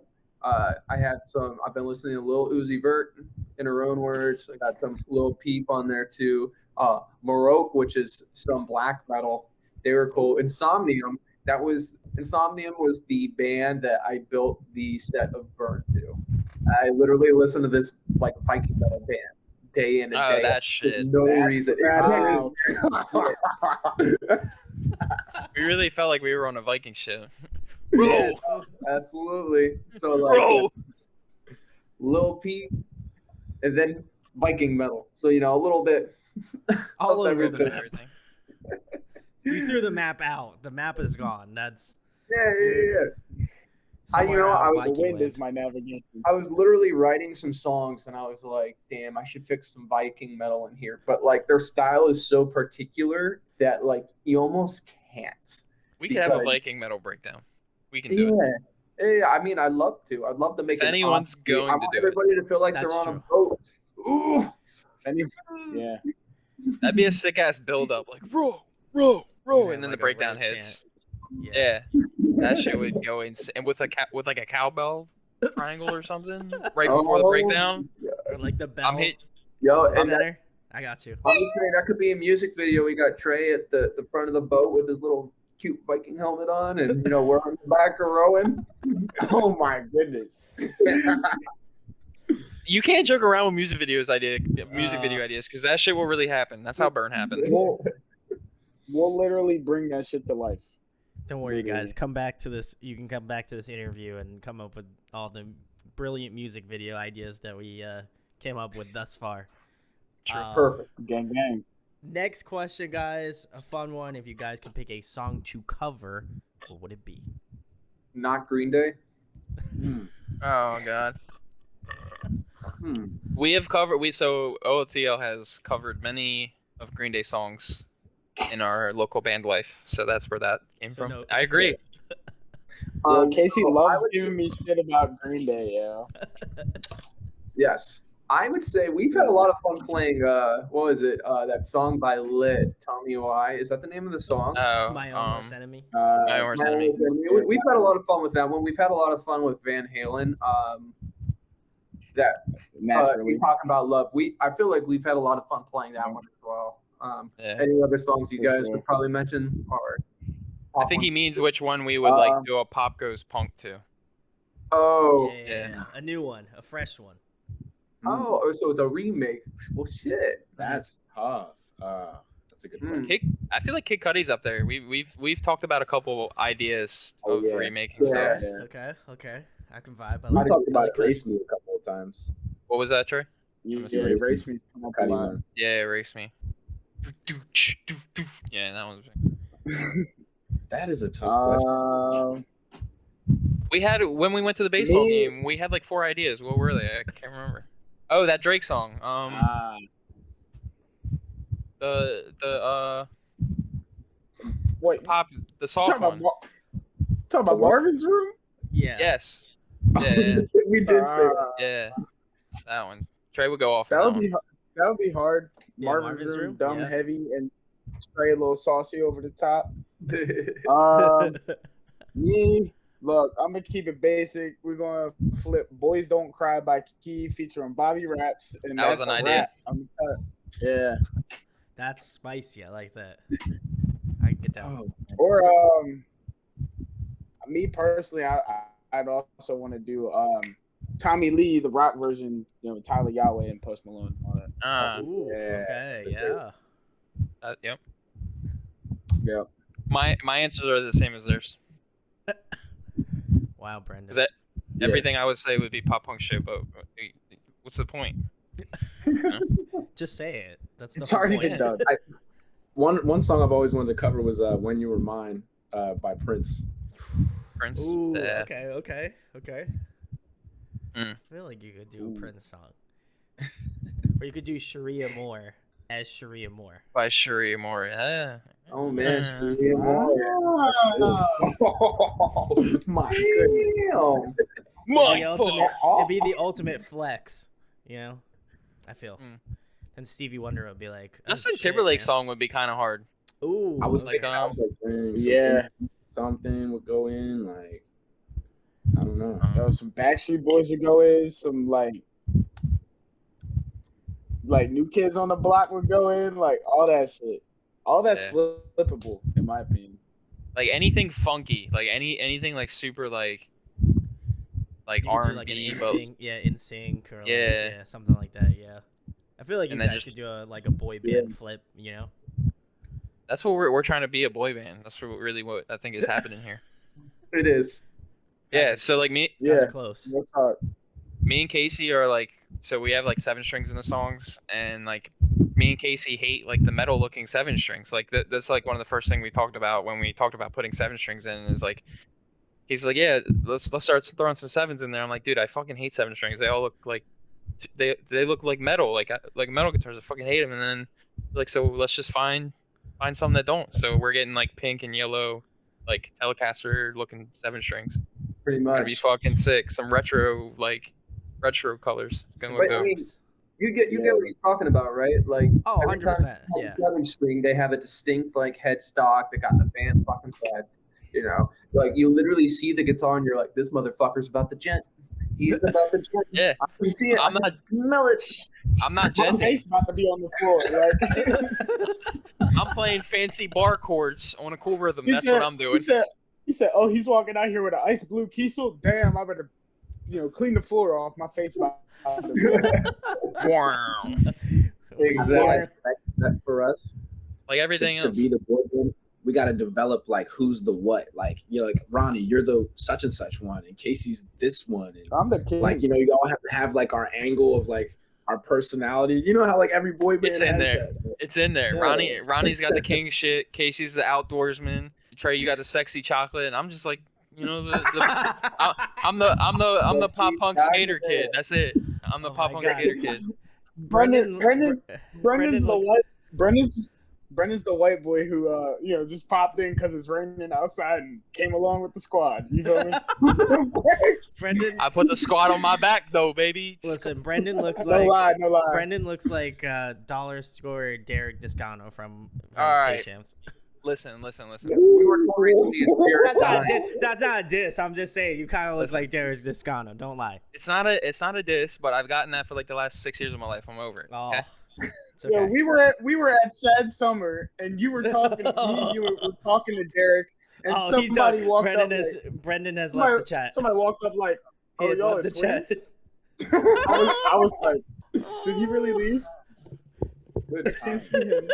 I've been listening to Lil Uzi Vert in her own words. I got some Lil Peep on there too. Maroke, which is some black metal. They were cool. Insomnium was the band that I built the set of Burn to. I literally listened to this like Viking metal band day in and Oh, day that out shit. for no reason. Wow. We really felt like we were on a Viking show. Yeah, Bro, absolutely. So like bro. Lil Peep, and then Viking metal. So a little bit All of over the everything. map. You threw the map out. The map is gone. That's Yeah. somewhere out I of was The Viking wind land. is my navigation. I was literally writing some songs, and I was like, "Damn, I should fix some Viking metal in here." But like, their style is so particular that like you almost can't. We could have a Because- Viking metal breakdown. We can do it. Yeah. I mean, I'd love to. I'd love to make If it. anyone's honestly, going I to want do it. everybody to feel like That's they're on true. a boat. Ooh. Yeah. That'd be a sick ass build up, like row, Yeah, and then like the a breakdown road hits. chant. Yeah, that shit would go insane. And with like a cowbell triangle or something right before the Oh, breakdown. Or like the bell I'm hit. Yo, and that, center. I got you. I'm just saying that could be a music video. We got Trey at the front of the boat with his little cute Viking helmet on, and we're on the back of rowing. Oh my goodness. You can't joke around with music video ideas because that shit will really happen. That's how Burn happened. We'll literally bring that shit to life. Don't worry, Literally. guys. Come back to this. You can come back to this interview and come up with all the brilliant music video ideas that we came up with thus far. True. Perfect. Gang gang. Next question, guys. A fun one. If you guys could pick a song to cover, what would it be? Not Green Day. Oh god. Hmm. We have covered so OLTL has covered many of Green Day songs in our local band life, so that's where that came So from. no- I agree. Yo, Casey So loves I would- giving me shit about Green Day, yo. Yes. I would say we've had a lot of fun playing what was it? That song by Lit, Tell Me Why. Is that the name of the song? Oh, My own worst enemy. My Own Worst Enemy. We've had a lot of fun with that one. We've had a lot of fun with Van Halen. Naturally. We talk about love. I feel like we've had a lot of fun playing that one as well. Yeah. Any other songs you For guys sure. would probably mention? Or I think he means which one we would like do a Pop Goes Punk to. Oh. Yeah. A new one, a fresh one. Oh, so it's a remake. Well, shit. That's tough. That's a good one. I feel like Kid Cudi's up there. We've talked about a couple ideas Oh, of yeah. remaking stuff. Yeah. Okay. I can vibe. I We like talked I about like Cudi. Erase Me a couple of times. What was that, Trey? Yeah, Erase Me. Race Me's come up a Cuddy lot. one. Yeah, Erase Me. Yeah, that was. That is a tough question. We had when we went to the baseball Me- game. We had like 4 ideas. What were they? I can't remember. Oh, that Drake song. The Wait, the soft talking one. about, talking about Marvin's Room? Yeah. Yes. Yeah. We did say that. Yeah. That one. Trey would go off. That on would be that would be hard. Yeah, Marvin's Room, dumb, yeah. heavy, and Trey a little saucy over the top. Me, look, I'm gonna keep it basic. We're gonna flip "Boys Don't Cry" by Key featuring Bobby Raps, and That was that's an a idea. wrap. Yeah. That's spicy. I like that. I can get down. Oh, Or me personally, I'd also want to do Tommy Lee, the rock version, Tyler Yahweh and Post Malone and all that. Ooh, yeah, okay, that's a yeah. Yep. Yeah. My answers are the same as theirs. Wow, Brendan. Is that Yeah. everything I would say would be pop punk shit, but what's the point? Just say it. That's the It's whole already point. been done. One song I've always wanted to cover was "When You Were Mine" by Prince. Prince. Ooh, Yeah. okay. Mm. I feel like you could do a Prince song. Or you could do Cherie Amour as Cherie Amour. By Cherie Amour. Yeah. Oh man, Mm. Cherie Amour. Oh, my goodness. It'd be the ultimate flex, you know? I feel. Mm. And Stevie Wonder would be like, oh, Justin shit, Timberlake man. song would be kind of hard. Ooh. I was Like, thinking, I was like, Yeah. something would go in, like, I don't know. Yo, some Backstreet Boys would go in, some like New Kids on the Block would go in, like all that shit. All that's flippable, in my opinion. Like anything funky, like anything like super like You could do R&B, like an but in sync or Yeah. like, something like that. Yeah, I feel like you And then guys just- could do a boy band flip. You know, that's what we're trying to be, a boy band. That's what I think is happening here. It is. Yeah. That's- So like me Yeah, close. what's up? and Casey are like, so we have like 7 strings in the songs, and like me and Casey hate like the metal looking 7 strings. Like that's like one of the first things we talked about when we talked about putting 7 strings in, is like, he's like, yeah, let's start throwing some 7s in there. I'm like, dude, I fucking hate 7 strings. They all look like they look like metal, like metal guitars. I fucking hate them. And then like, so let's just find some that don't. So we're getting like pink and yellow, like Telecaster looking 7 strings. Pretty It's gonna be much. fucking sick. Some retro colors. It's gonna But, look I dope. mean, you get what he's talking about, right? Like Oh, every time 100%. on Yeah. the 7 string, they have a distinct like headstock. They got the fan fucking sets. You know, like you literally see the guitar and you're like, this motherfucker's about the gent. He's about the gent. Yeah. I can see it. I'm I can not- smell it. I'm not My jenting. face about to be on the floor, right? I'm playing fancy bar chords on a cool rhythm. He That's said- what I'm doing. He said, "Oh, he's walking out here with an ice blue Kiesel. Damn, I better, clean the floor off. My face about to be Wow. Exactly. That for us. Like everything to else. be the boy band, we got to develop like who's the what. Like you're like Ronnie, you're the such and such one, and Casey's this one, and I'm the king. like you all have to have like our angle of like our personality. You know how like every boy band It's in has there. that. It's in there. Yeah. Ronnie's got the king shit. Casey's the outdoorsman. Trey, you got the sexy chocolate, and I'm just like, you know, I'm the pop punk skater kid. That's it. I'm the Oh pop my punk God. skater kid. Brendan's Brendan the looks- white. Brendan's the white boy who just popped in because it's raining outside and came along with the squad. You feel me? Brendan. I put the squad on my back though, baby. Listen, Brendan looks No like lie. Brendan looks like dollar store Derek Descano from All right. State Champs. Listen. We were recently That's not a diss. I'm just saying you kind of look Listen. like Derek Descano. Don't lie. It's not a diss, but I've gotten that for like the last 6 years of my life. I'm over it. Oh, Okay? it's okay. Yeah, we were at Sad Summer and you were talking. Me and you were talking to Derek, and He's done. somebody walked up. Brendan has left the chat. Somebody walked up like, He "Oh, has y'all are left the chat. twins?" I was like, "Did he really leave?" Good I can't time. see him.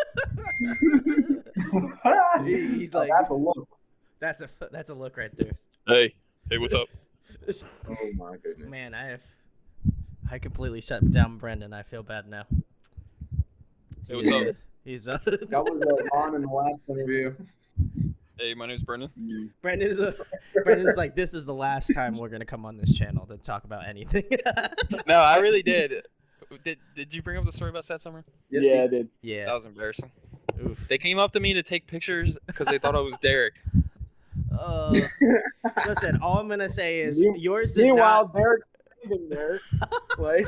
He's like, that's a look. that's a look right there. Hey, what's up? Oh my goodness. Man, I completely shut down Brendan. I feel bad now. Hey, what's up? He's That was on in the last interview. Hey, my name's Brendan. Brendan's like, this is the last time we're gonna come on this channel to talk about anything. No, I really did. Did you bring up the story about Sad Summer? Yes, Yeah, I did. That Yeah. was embarrassing. Oof. They came up to me to take pictures because they thought I was Derek. Listen, all I'm gonna say is Me- yours is Meanwhile, not. Derek's standing there, like.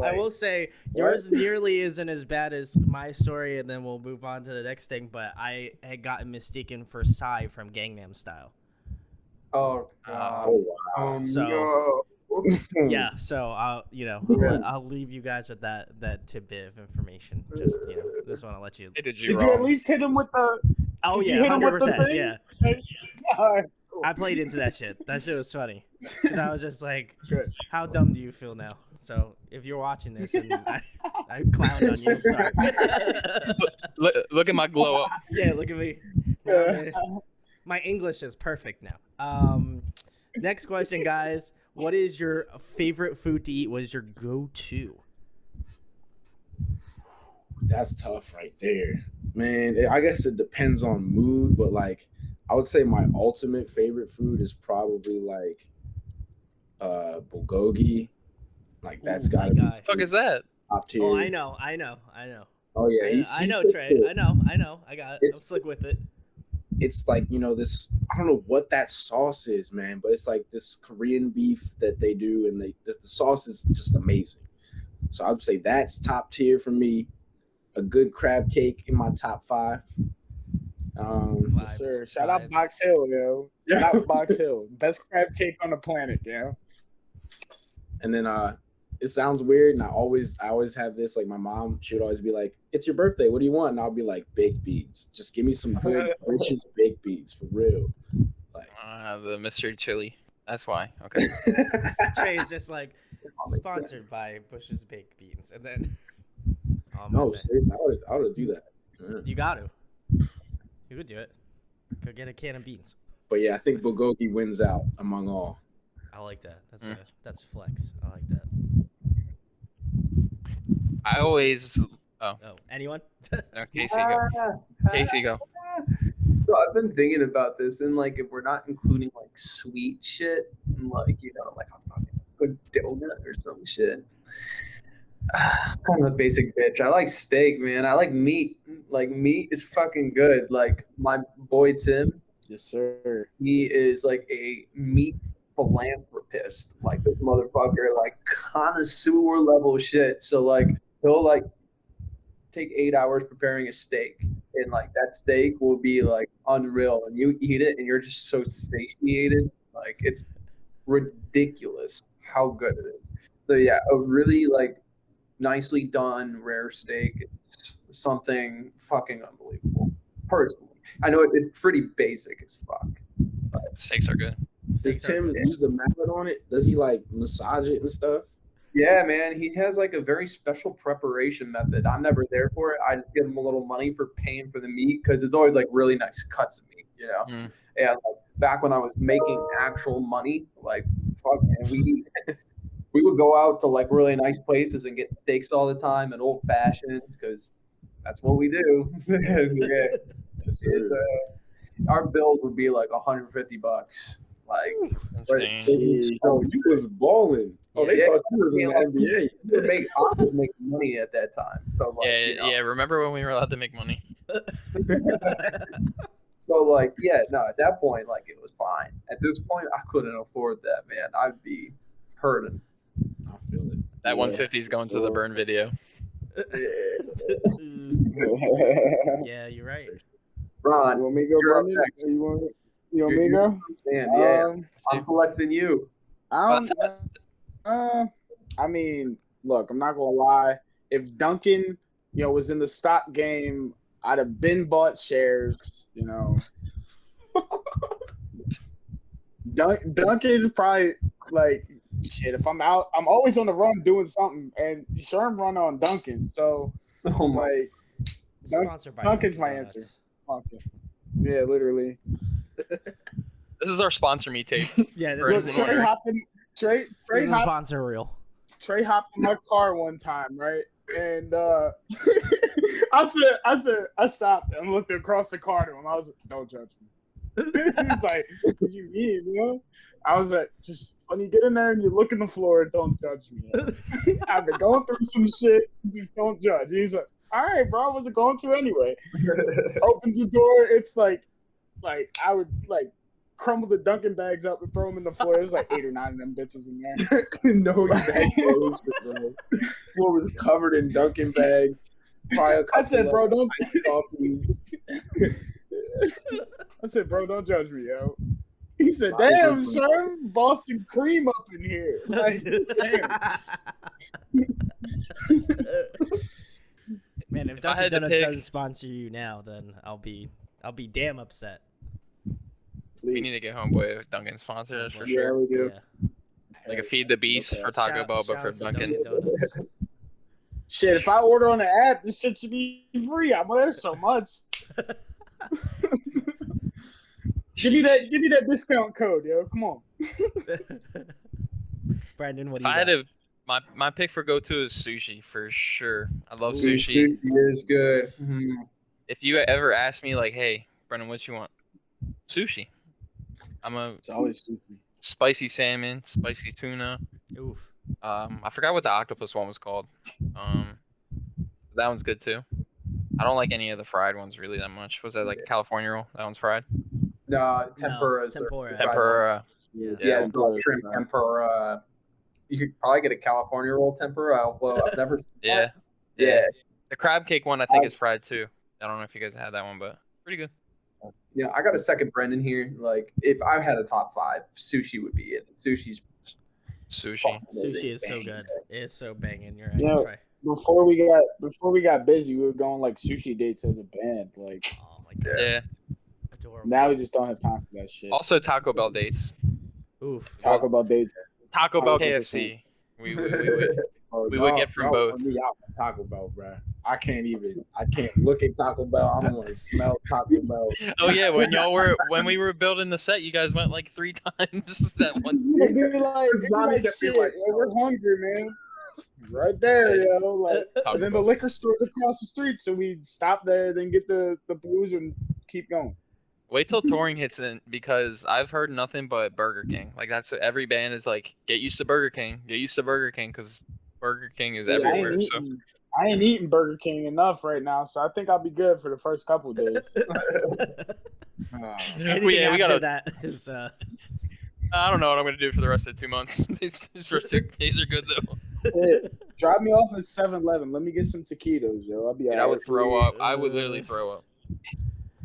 I will say yours nearly isn't as bad as my story, and then we'll move on to the next thing. But I had gotten mistaken for Psy from Gangnam Style. Oh, Oh wow. So- no. Yeah, so I'll leave you guys with that tidbit of information. Just want to let you. They did you Did you at wrong. least hit him with the? Oh Did you yeah, hit him with the 100%. thing? Yeah, All right, cool. I played into that shit. That shit was funny because I was just like, Good. how dumb do you feel now? So if you're watching this and I clowned on you, I'm sorry. Look at my glow up. Yeah, look at me. My English is perfect now. Next question, guys. What is your favorite food to eat? What is your go-to? That's tough right there, man. I guess it depends on mood, but like I would say my ultimate favorite food is probably like bulgogi. Like that's Ooh, gotta my be guy. The fuck is that? top tier. Oh, I know. Oh yeah, I know, so Trey. cool. I know. I got it. I'm It's- slick with it. It's like, this, I don't know what that sauce is, man, but it's like this Korean beef that they do, and the sauce is just amazing. So I would say that's top tier for me. A good crab cake in my top 5. Yes, sir. Shout out Box Hill, yo. Shout out Box Hill. Best crab cake on the planet, yo. And then it sounds weird, and I always have this, like my mom, she would always be like, "It's your birthday, what do you want?" And I'll be like, baked beans. Just give me some good delicious baked beans for real. Like The mystery chili. That's why. Okay. Trey is just like sponsored by Bush's Baked Beans, and then no, seriously, I would do that. Yeah. you got to. You could do it. Go get a can of beans. But yeah, I think bulgogi wins out among all. I like that. That's flex. I like that. I always. Oh, anyone? No, Casey go. Casey go. So I've been thinking about this, and like if we're not including like sweet shit, and like like a fucking good donut or some shit. I'm kind of a basic bitch. I like steak, man. I like meat. Like meat is fucking good. Like my boy Tim, Yes, sir. he is like a meat philanthropist. Like this motherfucker, like connoisseur level shit. So like he'll like take 8 hours preparing a steak, and like that steak will be like unreal, and you eat it and you're just so satiated. Like it's ridiculous how good it is. So yeah, a really like nicely done rare steak is something fucking unbelievable. Personally, I know it's pretty basic as fuck. Steaks are good. Does Steaks are Tim good. use the mallet on it? Does he like massage it and stuff? Yeah, man, he has like a very special preparation method. I'm never there for it. I just give him a little money for paying for the meat because it's always like really nice cuts of meat, Mm. And like, back when I was making actual money, like fuck, man, we would go out to like really nice places and get steaks all the time and old fashions because that's what we do. Yeah. Our bills would be like $150. Like, Insane. Oh, you was balling. Oh, they thought you was in the NBA. I was making money at that time. So like, Yeah. Remember when we were allowed to make money? So like, yeah, no, at that point, like it was fine. At this point, I couldn't afford that, man. I'd be hurting. I feel it. That 150 is going to the burn video. Yeah, you're right. Ron, You want me to go, you're up Brandon? next. You want me to go? Yeah, I'm selecting you. I mean, look, I'm not gonna lie. If Duncan, was in the stock game, I'd have been bought shares. Duncan's probably like shit. If I'm out, I'm always on the run doing something, and Sherm run on Duncan. So like, Sponsored by Duncan's Dunkin' my Donuts. answer. Okay. Yeah, literally. This is our sponsor me tape. Yeah, For this Look, is, anyone wondering. Trey this is hopped sponsor reel. Trey hopped in my car one time, right? And I stopped and looked across the car to him. I was like, "Don't judge me." He's like, "What do you mean, I was like, "Just when you get in there and you look in the floor, don't judge me. I've been going through some shit. Just don't judge." He's like, "All right, bro. I wasn't going to anyway." Opens the door. It's like I would like crumble the Dunkin' bags up and throw them in the floor. There's like 8 or 9 of them bitches in there. No, you bro. Floor was covered in Dunkin' bags. I said, "Bro, don't." Coffees. I said, "Bro, don't judge me, yo." He said, "Damn, sir, Boston cream up in here." Like, damn. Man, if I Dunkin' had to Donuts pick- doesn't sponsor you now, then I'll be damn upset. We need to get Homeboy Dunkin' sponsors for Yeah, sure. we do. Yeah. Like a feed the beast for Taco Bell, but for Shouts to Dunkin'. Donuts. Shit, if I order on the app, this shit should be free. I'm there so much. Give me that discount code, yo. Come on. Brandon, what If do you I had got? to, my pick for go-to is sushi for sure. I love Ooh, sushi. Sushi is good. If you ever ask me like, "Hey, Brendan, what you want?" Sushi. I'm a It's always sushi. spicy salmon, spicy tuna. Oof. I forgot what the octopus one was called. That one's good too. I don't like any of the fried ones really that much. Was that like a California roll? That one's fried. No, tempura. tempura. Tempura. Yeah, Yeah, it's called shrimp tempura. You could probably get a California roll tempura. Well, I've never seen Yeah. that. Yeah. The crab cake one I think is fried too. I don't know if you guys had that one, but pretty good. Yeah, I got a second Brendan here. Like, if I had a top 5, sushi would be it. Sushi's Sushi. Sushi is so good. It's so banging. You're right. Yeah. Try. Before we got busy, we were going like sushi dates as a band. Like, Oh my god. Yeah. Adorable. now we just don't have time for that shit. Also Taco Bell dates. Oof. Talk about dates. Taco Bell 100%. KFC. We would Oh, We would get from y'all both. want me out from Taco Bell, bro. I can't look at Taco Bell. I don't want to smell Taco Bell. Oh yeah, when we were building the set, you guys went like 3 times that one. It'd be like, Ronnie kept shit, being like, yo, we're hungry, man. Right there, yo. Like, Taco and then the Bell. liquor store's across the street, so we stop there, then get the booze and keep going. Wait till touring hits in because I've heard nothing but Burger King. Like that's every band is like, get used to Burger King, because Burger King is See, everywhere. I ain't eating Burger King enough right now, so I think I'll be good for the first couple of days. Anything we after gotta. that is I don't know what I'm gonna do for the rest of 2 months. These first 2 days are good though. Yeah, drop me off at 7-Eleven. Let me get some taquitos, yo. I'll be Dude, I alright. would throw up. I would literally throw up.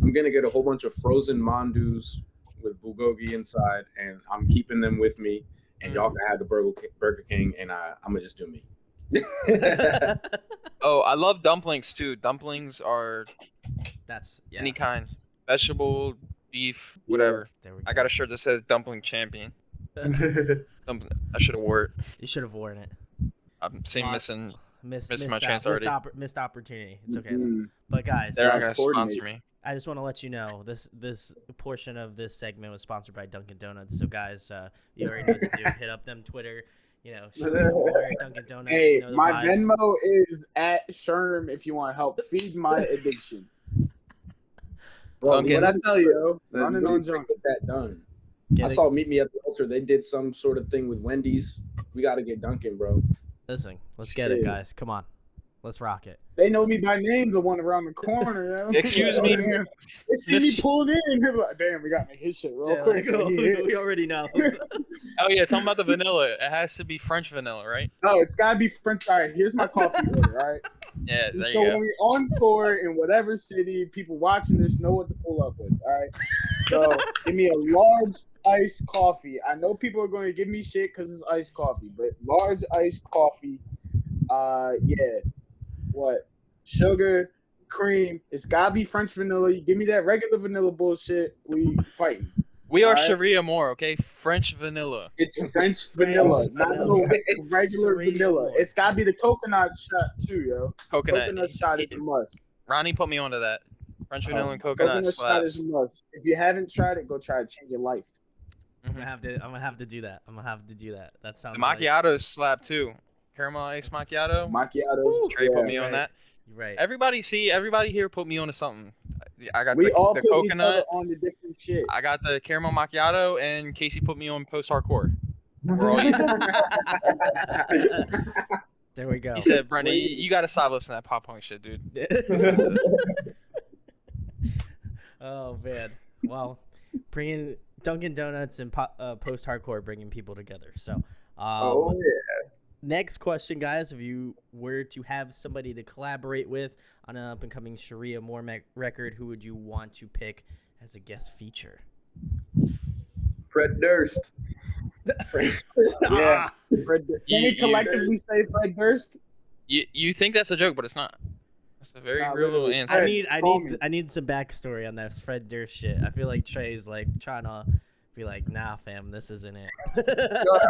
I'm gonna get a whole bunch of frozen mandus with bulgogi inside, and I'm keeping them with me. And y'all can have the Burger King, and I'm gonna just do me. Oh, I love dumplings too. Dumplings are that's yeah. any kind, vegetable, beef, whatever. There we go. I got a shirt that says "Dumpling Champion." I should have wore it. You should have worn it. I'm missing. Missed my chance already. Missed opportunity. It's okay. Mm. But guys, They're not Just gonna coordinate. sponsor me. I just want to let you know this portion of this segment was sponsored by Dunkin' Donuts. So guys, you already know what to do. Hit up them Twitter. you know, Cherie Amour, Dunkin' Donuts. Hey, You know the my vibes. Venmo is at Sherm if you want help. Feed my addiction. Bro, Duncan. What I tell you, yo, let's running really on junk. get that done. Get I it? saw Meet Me at the Altar. They did some sort of thing with Wendy's. We got to get Dunkin', bro. Listen, let's get it, Shit. guys. Come on, let's rock it. They know me by name, the one around the corner. Yo. Excuse me, Damn. They see me pulling in. They're like, damn, we got to make his shit real Yeah, quick. like, Yeah. we already know. Oh yeah, tell them about the vanilla. It has to be French vanilla, right? No, it's got to be French. All right, here's my coffee order, all right? Yeah, there So you when go. we on tour in whatever city, people watching this know what to pull up with. All right. So give me a large iced coffee. I know people are going to give me shit because it's iced coffee, but large iced coffee. Yeah. What? Sugar, cream. It's gotta be French vanilla. You give me that regular vanilla bullshit. We fighting. We are Alright. Cherie Amour, okay? French vanilla. It's French vanilla, not no regular Cherie vanilla. Amour. It's gotta be the coconut shot too, yo. Coconut shot is a must. Ronnie put me onto that. French vanilla and coconut Coconut shot slaps. is a must. If you haven't tried it, go try it. Change your life. I'm gonna have to do that. I'm gonna have to do that. That sounds The macchiatos slap too. Caramel ice macchiato. Macchiatos. Trey put me on right. that. You're right. Everybody here put me onto something. I got We the all put each other coconut. on the different shit. I got the caramel macchiato, and Casey put me on post-hardcore. We're all eating. There we go. He said, Brendan, you gotta stop listening to that pop punk shit, dude. Oh man. Well, bringing Dunkin' Donuts and post-hardcore, bringing people together. So, Oh yeah. next question, guys. If you were to have somebody to collaborate with on an up-and-coming Cherie Amour record, who would you want to pick as a guest feature? Fred Durst. Yeah. Fred, can You- we collectively say Fred Durst? You think that's a joke, but it's not. That's a very Nah, real literally. answer. I need some backstory on that Fred Durst shit. I feel like Trey's like trying to be like, nah, fam, this isn't it. No.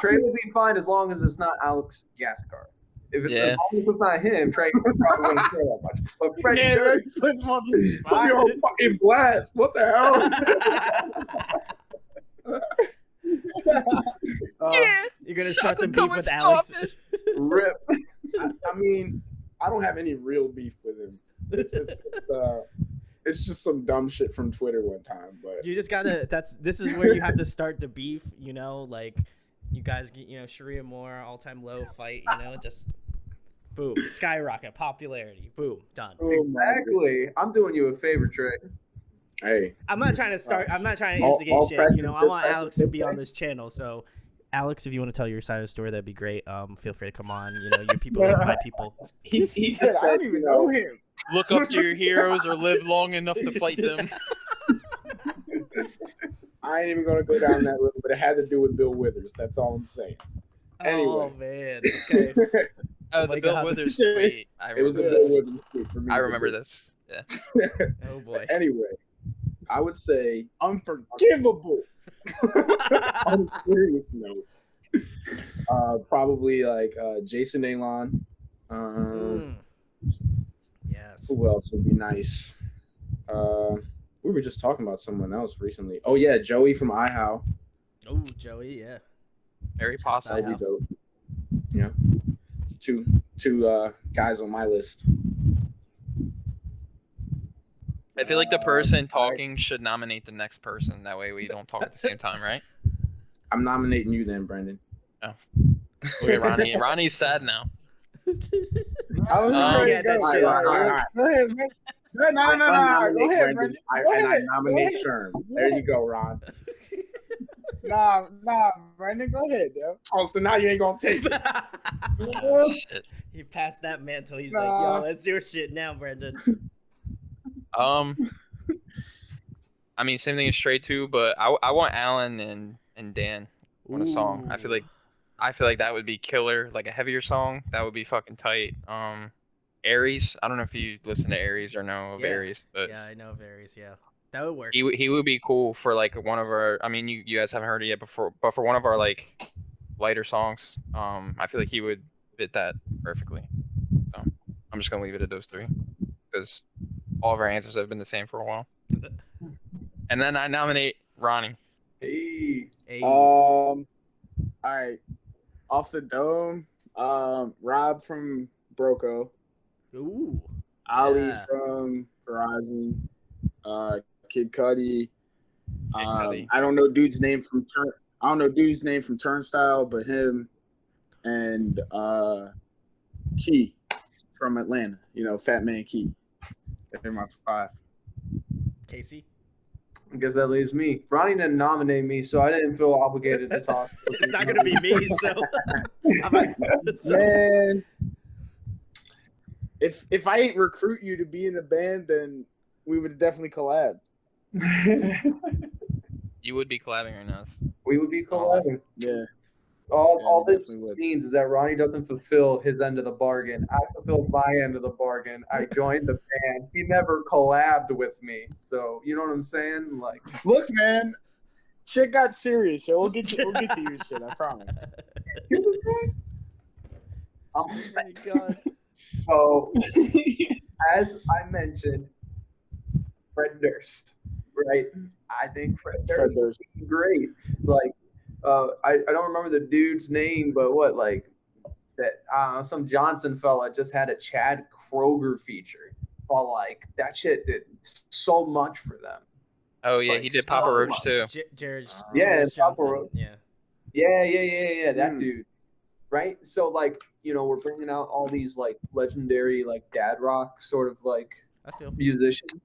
Trey will be fine as long as it's not Alex Gaskar. If it's, Yeah. as long as it's not him, Trey probably wouldn't care that much. But Fred Yeah, Durst, put him on the spot. Yo, fucking blast. What the hell? You're gonna start some beef with Alex. rip. I mean, I don't have any real beef with him. It's just some dumb shit from Twitter one time. But You just gotta. This is where you have to start the beef. You know, like you guys get, you know, Cherie Amour all-time low fight. You know, just boom, skyrocket popularity. Boom, done. Exactly. I'm doing you a favor, Trey. hey, I'm not trying to start. I'm not trying to All- instigate all shit. press You know, is I want good, Alex press to is be good. on this channel. So, Alex, if you want to tell your side of the story, that'd be great. Feel free to come on. You know, your people are my people. He said, I don't even know him. Look up to your heroes or live long enough to fight them. I ain't even gonna go down that road, but it had to do with Bill Withers. That's all I'm saying. Anyway. Oh man. Okay. Oh, Somebody the Bill got- Withers tweet. I It was the remember Bill this. Withers tweet for me. I to remember do. this. Yeah. Oh boy. Anyway, I would say Unforgivable. on a serious note, probably like Jason Alon. Mm. Yes. Who else would be nice? We were just talking about someone else recently. Oh yeah, Joey from iHow. Oh, Joey. Yeah. Very Shouts possible. out. That'd be dope. Yeah, it's two guys on my list. I feel like the person talking should nominate the next person. That way we don't talk at the same time, right? I'm nominating you then, Brendan. Okay, Ronnie. Ronnie's sad now. I was just Oh, ready yeah, to go. that shit. All right. Go ahead, man. No. I Go nominate ahead, Brendan. Brendan. And I Go nominate ahead. Sherm. There you go, Ron. Nah, Brendan, go ahead, yo. Oh, so now you ain't gonna take it. Oh, shit. He passed that mantle. He's Nah. like, yo, that's your shit now, Brendan. I mean, same thing as Stray too, but I want Alan and Dan on a song. I feel like that would be killer, like a heavier song. That would be fucking tight. Aries. I don't know if you listen to Aries or know of Yeah. Aries, but Yeah, I know Varys. Yeah, that would work. he would be cool for like one of our. I mean, you guys haven't heard it yet before, but for one of our like lighter songs, I feel like he would fit that perfectly. So I'm just gonna leave it at those three because all of our answers have been the same for a while. And then I nominate Ronnie. Hey. Hey. All right. Off the dome, Rob from Broco, Ooh. Ali Yeah. from Horizon, Kid Cudi. Cudi. I don't know dude's name from Turnstile, but him and Key from Atlanta. You know, Fat Man Key. They're my 5. Casey? I guess that leaves me. Ronnie didn't nominate me, so I didn't feel obligated to talk. It's not going to be me, so. Man, if I didn't recruit you to be in the band, then we would definitely collab. You would be collabing right now. We would be collabing. Yeah. All we this definitely would. means is that Ronnie doesn't fulfill his end of the bargain. I fulfilled my end of the bargain. I joined the band. He never collabed with me. So you know what I'm saying? Like, Look, man, shit got serious, so we'll get to your shit. I promise. you know what I'm saying? Oh my God. So, as I mentioned, Fred Durst, right? I think Fred Durst is great. Like, I don't remember the dude's name, but what, like, that, I don't know, some Johnson fella just had a Chad Kroger feature. But, like, that shit did so much for them. Oh, yeah, Like, he did so Papa Roach, too. Jared Yeah, Papa Johnson. Roach. Yeah. Yeah, that dude. Right? So, like, you know, we're bringing out all these, like, legendary, like, dad rock sort of, like, musicians.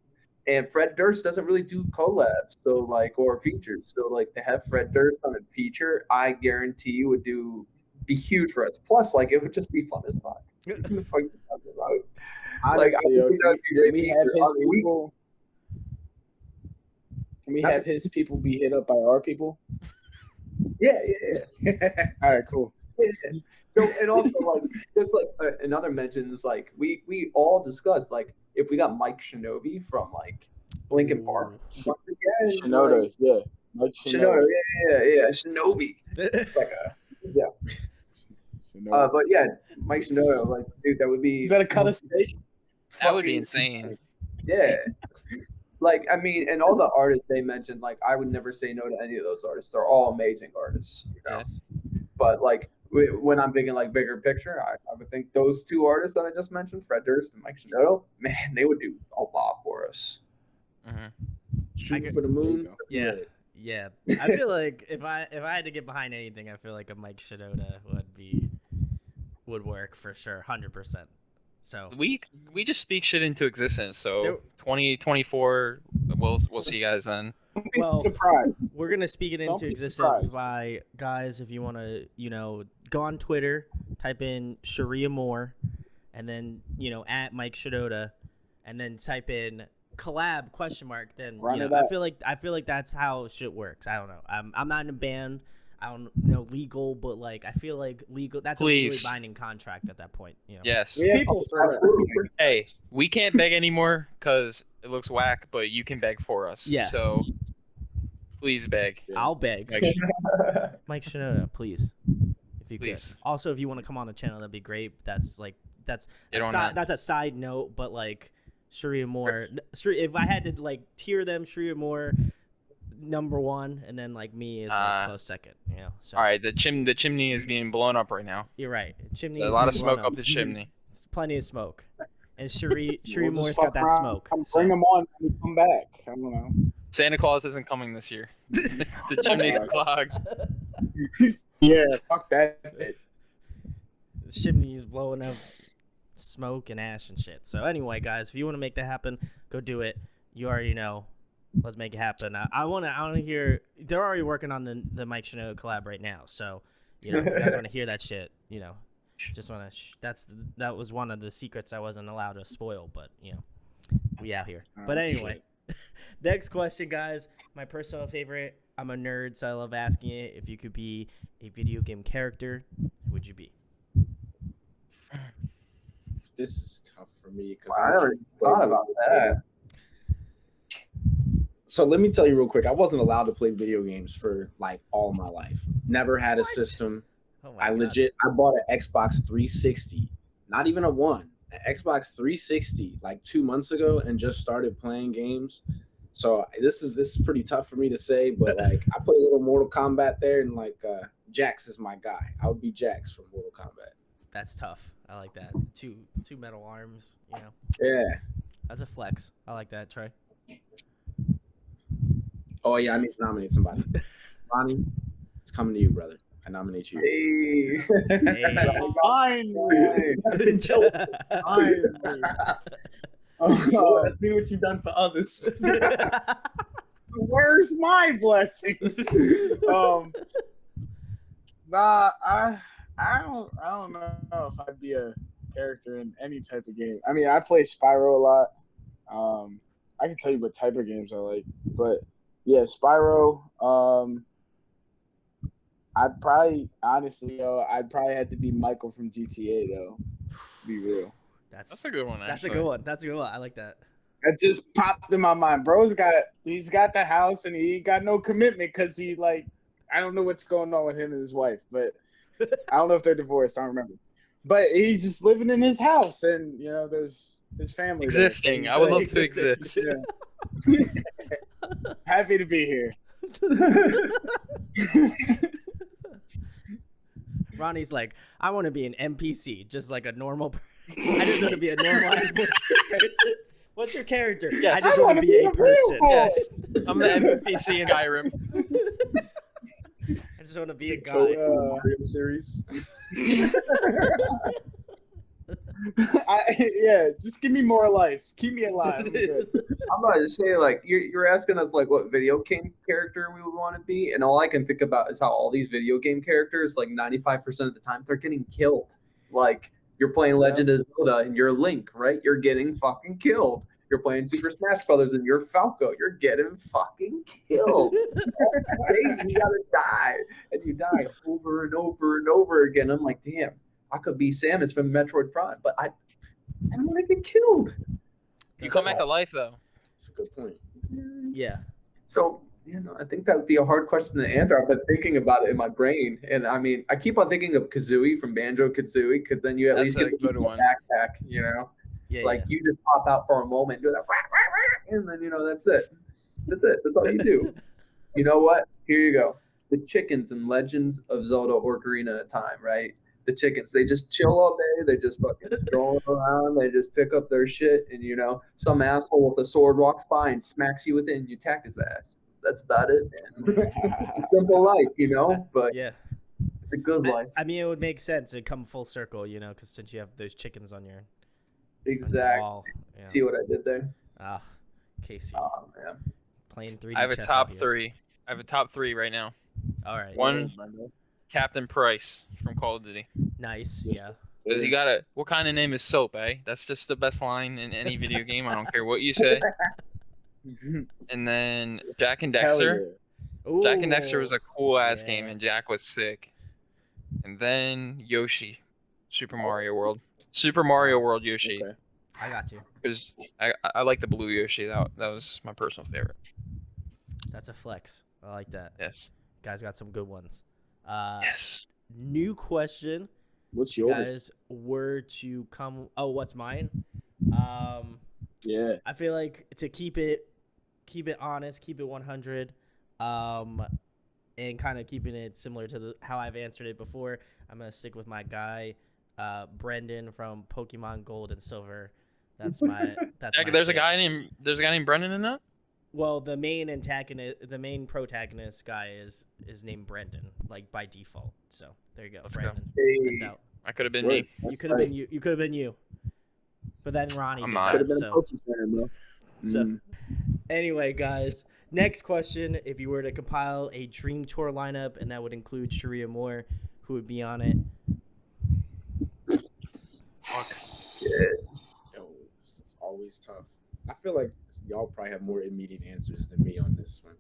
And Fred Durst doesn't really do collabs, so, like, or features. So, like, to have Fred Durst on a feature, I guarantee you would be huge for us. Plus, like, it would just be fun as fuck. Honestly, can we have his people? Can we have his people be hit up by our people? Yeah. All right, cool. So, and also, like, just like another mention is, like, we all discussed, like, if we got Mike Shinobi from, like, Linkin Park once again, Shinoda, like, yeah, Mike Shinoda, yeah, Shinobi, like but yeah, Mike Shinoda, like, dude, that would be. Is that a cut of steak? That would be insane. Yeah. Like, I mean, and all the artists they mentioned, like, I would never say no to any of those artists. They're all amazing artists, you know. Yeah. But, like, when I'm thinking, like, bigger picture, I would think those 2 artists that I just mentioned, Fred Durst and Mike Shinoda, man, they would do a lot for us. Shoot for the moon. Yeah. I feel like if I had to get behind anything, I feel like a Mike Shinoda would work for sure, 100%. So we just speak shit into existence. So 2024, we'll see you guys then. Well, surprised. We're gonna speak it into existence by, guys, if you want to, you know, go on Twitter, type in Cherie Amour, and then, you know, at Mike Shinoda, and then type in collab ? Then you know, I feel like that's how shit works. I don't know. I'm not in a band. I don't know legal, but, like, I feel like legal. That's a legally binding contract at that point. You know? Yes. People hey, we can't beg anymore because it looks whack, but you can beg for us. Yes. So please beg. I'll beg. Mike Shinoda, please, if you could. Also, if you want to come on the channel, that'd be great. That's a side note, but, like, Cherie Amour. If I had to, like, tier them, Cherie Amour number 1, and then, like, me is like close second. You know. So. All right, the chimney is being blown up right now. You're right. Chimney. There's a lot of smoke up the chimney. It's plenty of smoke. And Cherie Amour's got that smoke. Bring them on when we come back. I don't know. Santa Claus isn't coming this year. The chimney's clogged. Yeah, fuck that. The chimney's blowing up smoke and ash and shit. So anyway, guys, if you want to make that happen, go do it. You already know. Let's make it happen. I want to hear. They're already working on the Mike Shinoda collab right now. So, you know, if you guys want to hear that shit, you know, just want to. That was one of the secrets I wasn't allowed to spoil. But, you know, we out here. But anyway, next question, guys. My personal favorite. I'm a nerd, so I love asking it. If you could be a video game character, who would you be? This is tough for me because I never thought about that. So let me tell you real quick. I wasn't allowed to play video games for, like, all my life. Never had a system. I bought an Xbox 360, not even a one, an Xbox 360 like 2 months ago, and just started playing games. So this is pretty tough for me to say, but, like, I played a little Mortal Kombat there, and, like, Jax is my guy. I would be Jax from Mortal Kombat. That's tough. I like that. Two metal arms. You know, Yeah. that's a flex. I like that, Trey. Oh yeah, I need to nominate somebody. Ronnie, it's coming to you, brother. I nominate you. Hey. Finally. See what you've done for others. Where's my blessing? Nah, I don't know if I'd be a character in any type of game. I mean, I play Spyro a lot. I can tell you what type of games I like, but yeah, Spyro. I'd probably have to be Michael from GTA though. To be real, That's a good one. That's Actually. a good one. That's a good one. I like that. that just popped in my mind. He's got the house and he ain't got no commitment because he like I don't know what's going on with him and his wife, but I don't know if they're divorced. I don't remember. But he's just living in his house, and you know, there's his family there, so Existing. he's I would good. love to exist. Yeah. Happy to be here. Ronnie's like, I want to be an NPC, just like a normal person. I just want to be a normalized person. What's your character? Yes. I just want to be a person. Yes. I'm the NPC in Skyrim. I just want to be a guy. Mario series. Yeah, just give me more life. Keep me alive. I'm good. I'm about to say, like, you're asking us, like, what video game character we would want to be, and all I can think about is how all these video game characters, like, 95% of the time, they're getting killed. Like, you're playing Legend of Zelda, and you're Link, right? You're getting fucking killed. You're playing Super Smash Brothers, and you're Falco. You're getting fucking killed. You gotta die. And you die over and over and over again. I'm like, damn, I could be Samus from Metroid Prime, but I don't want to get killed. You come back to life, though. That's a good point. Yeah. So, I think that would be a hard question to answer. I've been thinking about it in my brain. And I mean, I keep on thinking of Kazooie from Banjo-Kazooie, because then you at least get a good the one. backpack, Yeah. Like, you just pop out for a moment, do that, and then, that's it. That's it. That's all you do. You know what? Here you go. The chickens in Legends of Zelda Ocarina of Time, right? The chickens, they just chill all day. They just fucking stroll around. They just pick up their shit. And, some asshole with a sword walks by and smacks you with it and you attack his ass. That's about it, man. Simple life, but Yeah. it's a good life. I mean, it would make sense to come full circle, because since you have those chickens on your Exactly. wall. Yeah. See what I did there? Ah, Casey. Oh, man. Playing 3D I have a chess top out here. 3. I have a top 3 right now. All right. One, Captain Price from Call of Duty. Nice. Yeah. Says he got what kind of name is soap, eh? That's just the best line in any video game. I don't care what you say. And then Jack and Dexter. Yeah. Jack and Dexter was a cool ass Yeah. game, and Jack was sick. And then Yoshi, Super Mario World. Super Mario World Yoshi. Okay. I got you. Because I like the blue Yoshi. That was my personal favorite. That's a flex. I like that. Yes. Guys got some good ones. Yes. New question. What's yours? Guys were to come. Oh, what's mine? Yeah. I feel like to keep it honest, keep it 100, and kind of keeping it similar to how I've answered it before. I'm gonna stick with my guy, Brendan from Pokemon Gold and Silver. That's my. There's a guy named Brendan in that. Well, the main protagonist guy is named Brendan, like by default. So there you go, Let's Brendan. Hey. Missed out. I could have been me. You could have been you. You could have been you. But then Ronnie I'm did not. that. Could have been So, a Pokemon Center, bro. so anyway, guys. Next question: if you were to compile a dream tour lineup, and that would include Cherie Amour, who would be on it? Yo, this is always tough. I feel like y'all probably have more immediate answers than me on this one.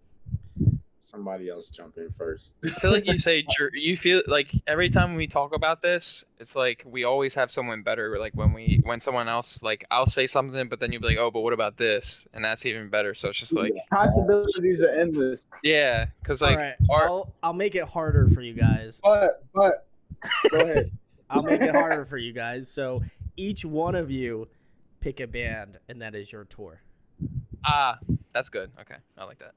Somebody else jump in first. I feel like you feel like every time we talk about this, it's like we always have someone better. Like when someone else, like I'll say something, but then you'll be like, oh, but what about this? And that's even better. So it's just like Possibilities are endless. yeah, because like All right, I'll make it harder for you guys. But go ahead. I'll make it harder for you guys. So each one of you pick a band, and that is your tour. that's good. Okay, I like that.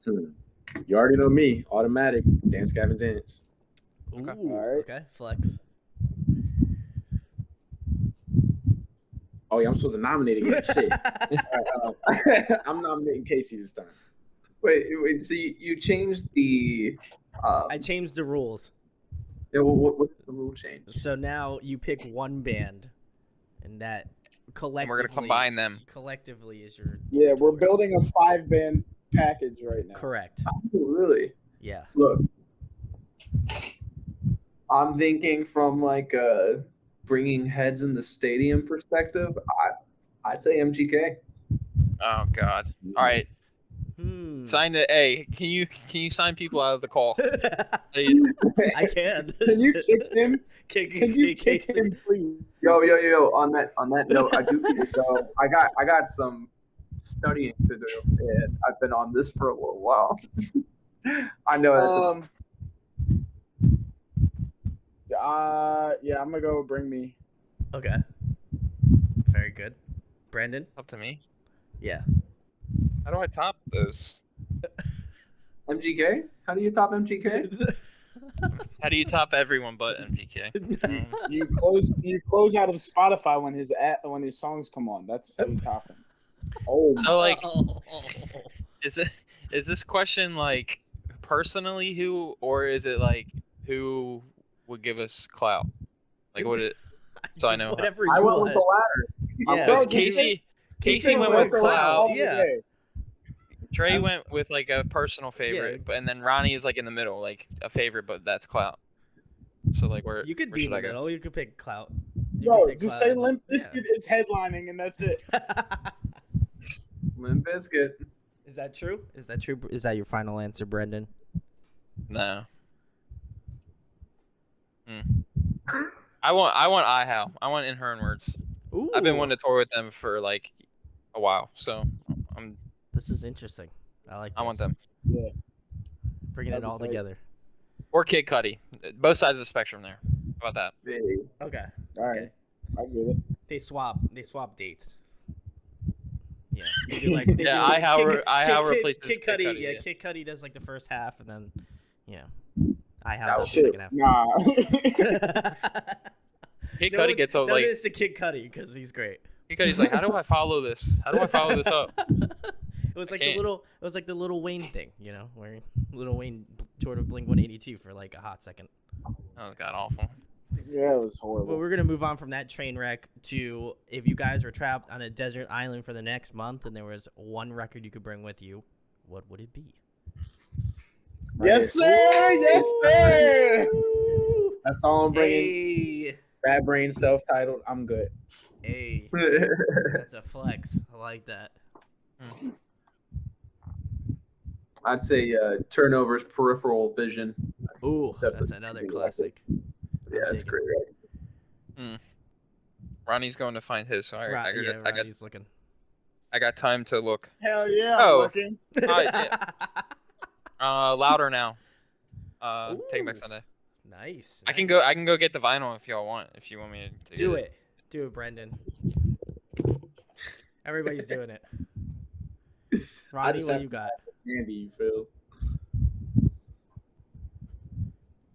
You already know me. Automatic. Dance, Gavin, dance. Ooh, Alright. okay, flex. Oh yeah, I'm supposed to nominate again. Shit. I'm nominating Casey this time. Wait. So you changed the. I changed the rules. Yeah, what's the rule change? So now you pick one band, and that collectively, And we're gonna combine them. Collectively is your. Yeah, we're tour. building a 5-band package right now. Correct. Oh, really? Yeah. Look, I'm thinking from like a bringing heads in the stadium perspective. I'd say MGK. Oh God. All right. Sign the A. Can you sign people out of the call? Please? I can. Can you kick him? Kick Can you kick him, please? Yo. On that note, I do think so. I got some studying to do, and I've been on this for a little while. I know. Yeah, I'm gonna go Bring Me. Okay. Very good. Brandon? Up to me. Yeah. How do I top those? MGK? How do you top MGK? How do you top everyone but MGK? You close out of Spotify when his songs come on. That's how you top him. Oh, So like, is this question like personally who, or is it like who would give us clout? Like what it? So I know. Whatever I you went with the want. latter. Yeah. Bro, Because just Casey went with clout. Yeah. Trey went with like a personal favorite, and then Ronnie is like in the middle, like a favorite, but that's clout. So like where You could where be in should the I go? middle. You could pick clout. No, just say Limp Bizkit is headlining, and that's it. Limp Bizkit. Is that true? Is that true? Is that your final answer, Brendan? No. I want IHOW. I want In Her Own Words. Ooh. I've been wanting to tour with them for like a while, so I'm. This is interesting. I like. I want this. them. Yeah. Bringing it all together. Or Kid Cudi. Both sides of the spectrum there. How about that? Okay. All right. Okay. I get it. They swap dates. Yeah. They do like they Yeah, do like IHOW replaces Kid Kid Cudi. Cudi, Yeah, yeah. Kid Cudi does like the first half, and then IHOW does the Shit. second half. Nah. Kid Cudi gets all like. Notice the Kid Cudi because he's great. Kid Cudi's like, how do I follow this? How do I follow this up? It was like the Little Wayne thing, where Little Wayne toured with Blink-182 for like a hot second. That was god awful. Yeah, it was horrible. But we're gonna move on from that train wreck to if you guys were trapped on a desert island for the next month and there was one record you could bring with you, what would it be? Yes, sir. Yes, sir. That's all I'm bringing. Hey, Bad Brain, self-titled. I'm good. hey, that's a flex. I like that. I'd say Turnover's Peripheral Vision. Ooh, that's another classic. Yeah, that's great. Hmm. Ronnie's going to find his, so Ronnie's looking. I got time to look. Hell yeah, Oh. I'm looking. Louder Now. Take Back Ooh. Sunday. Nice. I can go get the vinyl if y'all want. If you want me to Do get it. Do it, Brendan. Everybody's doing it. Ronnie, just what have you got? Andy, you feel?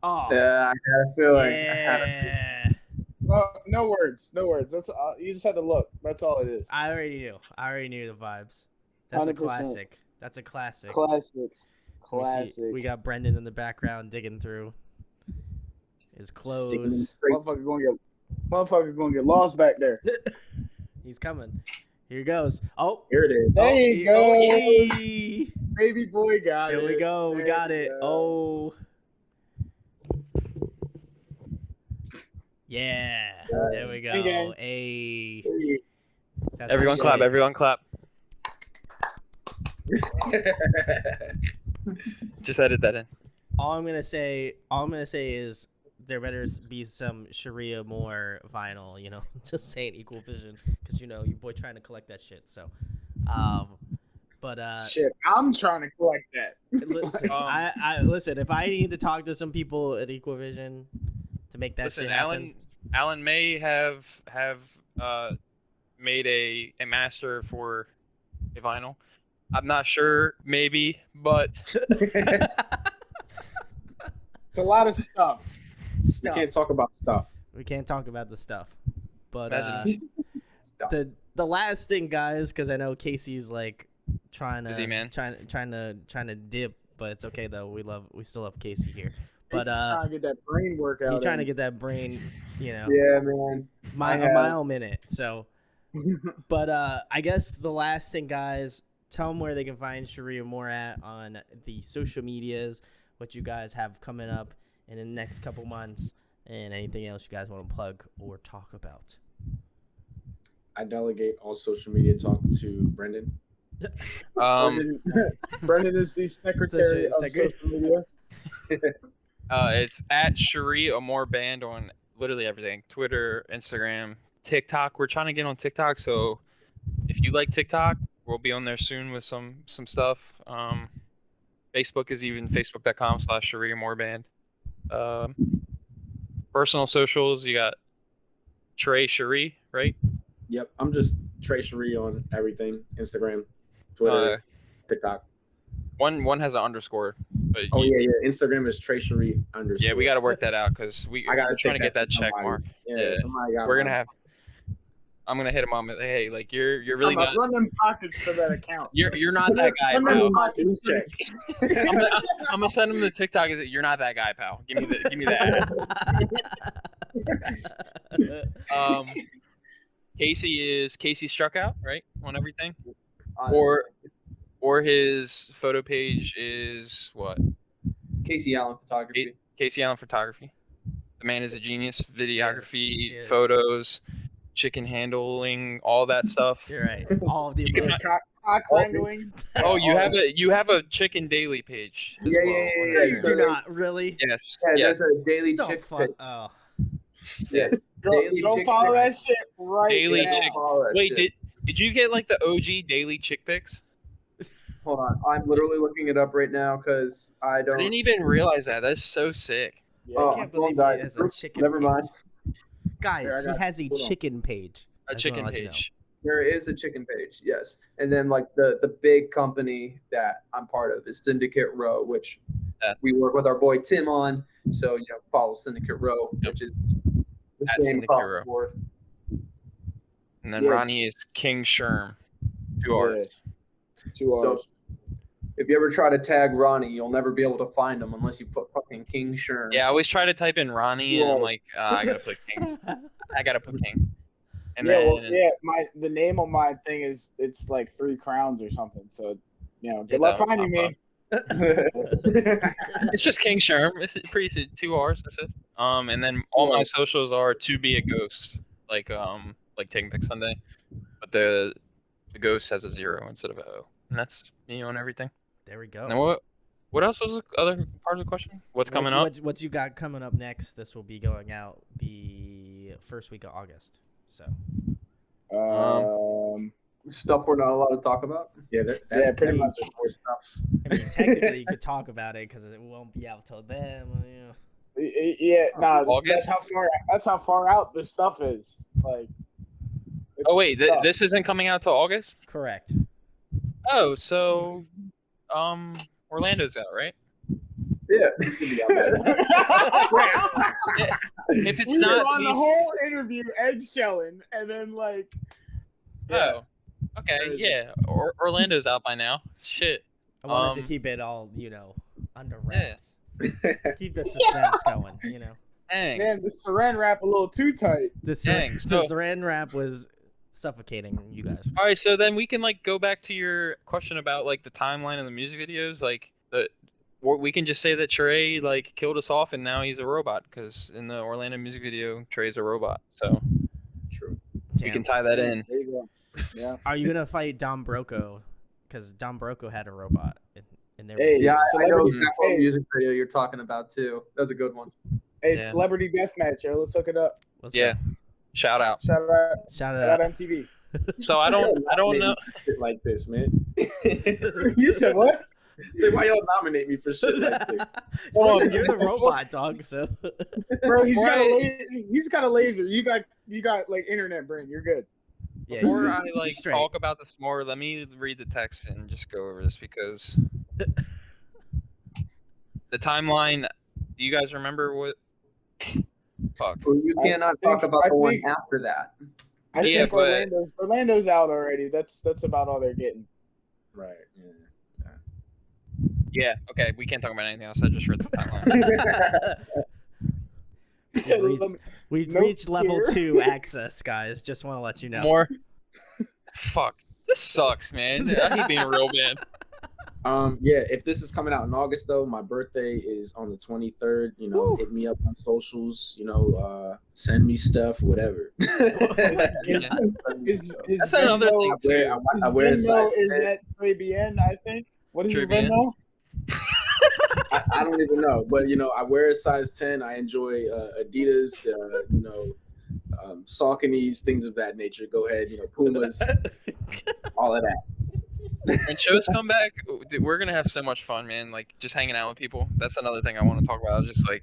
Oh. Yeah, I got a feeling. Yeah. No words. No words. That's you just had to look. That's all it is. I already knew the vibes. That's 100%. a classic. That's a classic. Classic. Let me see. Classic. We got Brendan in the background digging through his clothes. Motherfucker gonna get lost back there. He's coming. Here he goes. Oh, Here it is. There you go. hey. Baby boy got it. There we go. We There got we it. go. Oh. Yeah. There we go. Okay. Hey. That's Everyone the clap. shit. Everyone clap. Just edit that in. All I'm gonna say is there better be some Cherie Amour vinyl, just saying Equal Vision, because your boy trying to collect that shit. So, Shit, I'm trying to collect that. listen, I listen. If I need to talk to some people at Equal Vision to make that shit happen, Alan may have made a master for a vinyl. I'm not sure, maybe, but It's a lot of stuff. We can't talk about stuff. We can't talk about the stuff. But Stuff. the last thing, guys, because I know Casey's like trying Busy, man. to dip, but it's okay though. We still love Casey here. But He's trying to get that brain workout. he's trying to get that brain, Yeah, man. a mile minute. So, but I guess the last thing, guys, tell them where they can find Cherie Amour at on the social medias, what you guys have coming up in the next couple months, and anything else you guys want to plug or talk about. I delegate all social media talk to Brendan. Brendan is the secretary of social media. It's at Cherie Amour Band on literally everything: Twitter, Instagram, TikTok. We're trying to get on TikTok, so if you like TikTok, we'll be on there soon with some stuff. Facebook is even facebook.com/Cherie Amour Band. Personal socials, you got Trey Cherie, right? Yep, I'm just Trey Cherie on everything: Instagram, Twitter, TikTok. One has an underscore. But Yeah. Instagram is Trey Cherie _. Yeah, we got to work that out because we're trying to get that check mark. Yeah, we're gonna have. I'm gonna hit him up. Hey, like you're really not. Run them pockets for that account. You're not that guy, Run pal. them pockets for I'm gonna send him the TikTok. You're not that guy, pal. Give me that. Casey struck out, right, on everything, or his photo page is what? Casey Allen Photography. Casey Allen Photography. The man is a genius. Videography, Yes. Photos, chicken handling, all that stuff. You're right. All of the above. cock wrangling. Oh, you have a chicken daily page. as Yeah. You So do not really. Yes. Yeah, Yes. there's a daily The chick fuck? pic. Oh. Yeah. Daily Go chick follow that pics. shit right Daily now. chick- Follow that Wait, shit. did you get like the OG daily chick pics? Hold on. I'm literally looking it up right now because I I don't. didn't even realize that. That's so sick. Yeah. Oh, I can't believe well, he has a chicken Never page. mind. Guys, Here, I he got has a you. Hold on. chicken page. A That's chicken what I'll let you know. page. There is a chicken page, yes. And then like the big company that I'm part of is Syndicate Row, which Yeah. we work with our boy Tim on. So follow Syndicate Row, which is the At same Syndicate across Row. the board. And then Yeah. Ronnie is King Sherm. 2 R's. Yeah. 2 R's. If you ever try to tag Ronnie, you'll never be able to find him unless you put fucking King Sherm. Yeah, I always try to type in Ronnie, and I'm like, I gotta put King. I gotta put King. And the name of my thing is it's like 3 crowns or something. So good Yeah, luck that'll finding pop me. it's just King Sherm. It's pretty easy. 2 R's. That's it. And then all my socials are to be a ghost, like Taking Back Sunday, but the ghost has a 0 instead of a O, and that's me on everything. There we go. Now what else was the other part of the question? What's coming up? What you got coming up next? This will be going out the first week of August. So Stuff we're not allowed to talk about. Yeah, pretty much. More stuff. I mean, technically, you could talk about it because it won't be out till then. Yeah, August? that's how far out this stuff is. Like. Oh wait, stuff. this isn't coming out till August? Correct. Oh, so Orlando's out, right? Yeah. If it's We not, were on the please- whole interview eggshelling, and then like. Oh, okay, yeah. Orlando's out by now. Shit. I wanted to keep it all, under wraps. Keep the suspense going, Dang. Man, the saran wrap a little too tight. The Dang, so- saran wrap was suffocating you guys. All right, so then we can go back to your question about the timeline of the music videos. We can just say that Trey killed us off, and now he's a robot because in the Orlando music video, Trey's a robot. So True. we can tie that in. There you go. Yeah. Are you gonna fight Dom Broco? Because Dom Broco had a robot in their. Hey, Yeah, I know Celebrity- exactly what hey. music video you're talking about too. That was a good one. Hey, Yeah. celebrity deathmatch, yo. Let's hook it up. Let's Yeah. go. Shout out. Shout out Shout shout out. out MTV. So I don't know. Shit like this, man. You said what? Say why y'all nominate me for shit like this? Listen, you're the robot dog, so. Bro, he's Before got I- he's got a laser. You got internet brain. You're good. Yeah, Before you're I straight. talk about this more, let me read the text and just go over this because the timeline. Do you guys remember what? Fuck. Well, you cannot talk about the one after that. I think Orlando's out already. That's about all they're getting. Right. Yeah. Yeah. Okay. We can't talk about anything else. I just read the timeline. We've reached level 2 access, guys. Just want to let you know. More. Fuck. This sucks, man. I hate being a real man. Yeah, if this is coming out in August though, my birthday is on the 23rd. You know, hit me up on socials. You know, send me stuff, whatever. His That's another thing too. I wear a size 10. Is at Fabienne, I think. What is your Venmo? I don't even know, but you know, I wear a size 10. I enjoy Adidas, you know, Sauconys, things of that nature. Go ahead, you know, Pumas, all of that. When shows come back, we're gonna have so much fun, man. Like just hanging out with people. That's another thing I want to talk about. Just like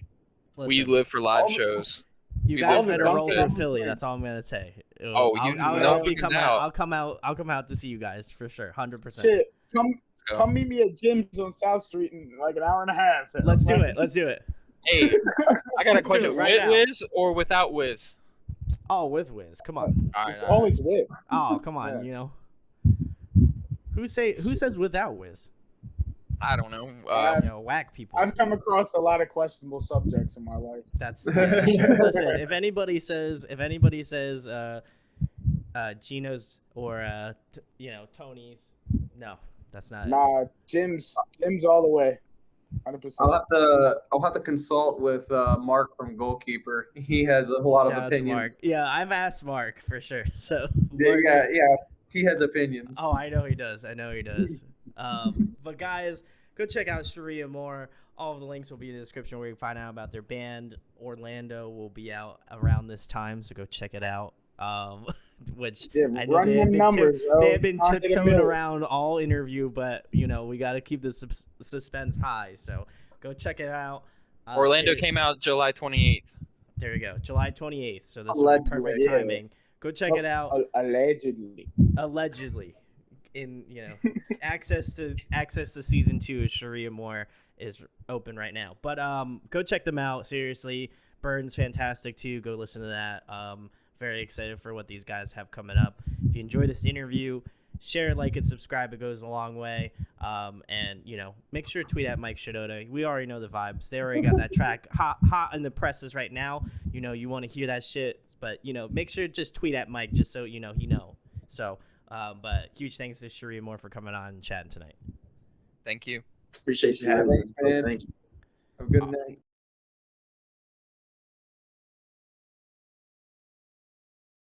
we live for live shows. You guys better roll through Philly. That's all I'm gonna say. I'll come out to see you guys for sure, 100%. Shit, come meet me at Jim's on South Street in like an hour and a half. Let's do it. Hey, I got a question. With Wiz or without Wiz? Oh, with Wiz. Come on. It's always with. Oh, come on. Yeah. You know. Who says without Wiz? I don't know. You know, whack people. I've come across a lot of questionable subjects in my life. That's listen. If anybody says Gino's or you know, Tony's, no, that's not. Nah, Jim's all the way. 100%. I'll have to consult with Mark from Goalkeeper. He has a lot of opinions. Mark. Yeah, I've asked Mark for sure. So yeah. He has opinions. Oh, I know he does. But guys, go check out Cherie Amour. All of the links will be in the description where you can find out about their band. Orlando will be out around this time, so go check it out. Which I know they have been tiptoeing around all interview, but you know we got to keep the suspense high. So go check it out. Orlando came out July 28th. There you go, July 28th. So this will be perfect timing. Go check it out. Allegedly. In access to season 2 of Cherie Amour is open right now. But go check them out. Seriously, Burns fantastic too. Go listen to that. Very excited for what these guys have coming up. If you enjoy this interview, share, like, and subscribe. It goes a long way. And make sure to tweet at Mike Shinoda. We already know the vibes. They already got that track hot in the presses right now. You want to hear that shit. But, make sure to just tweet at Mike just so he know. So, but huge thanks to Cherie Amour for coming on and chatting tonight. Thank you. Appreciate you having me. Thank you. Have a good night.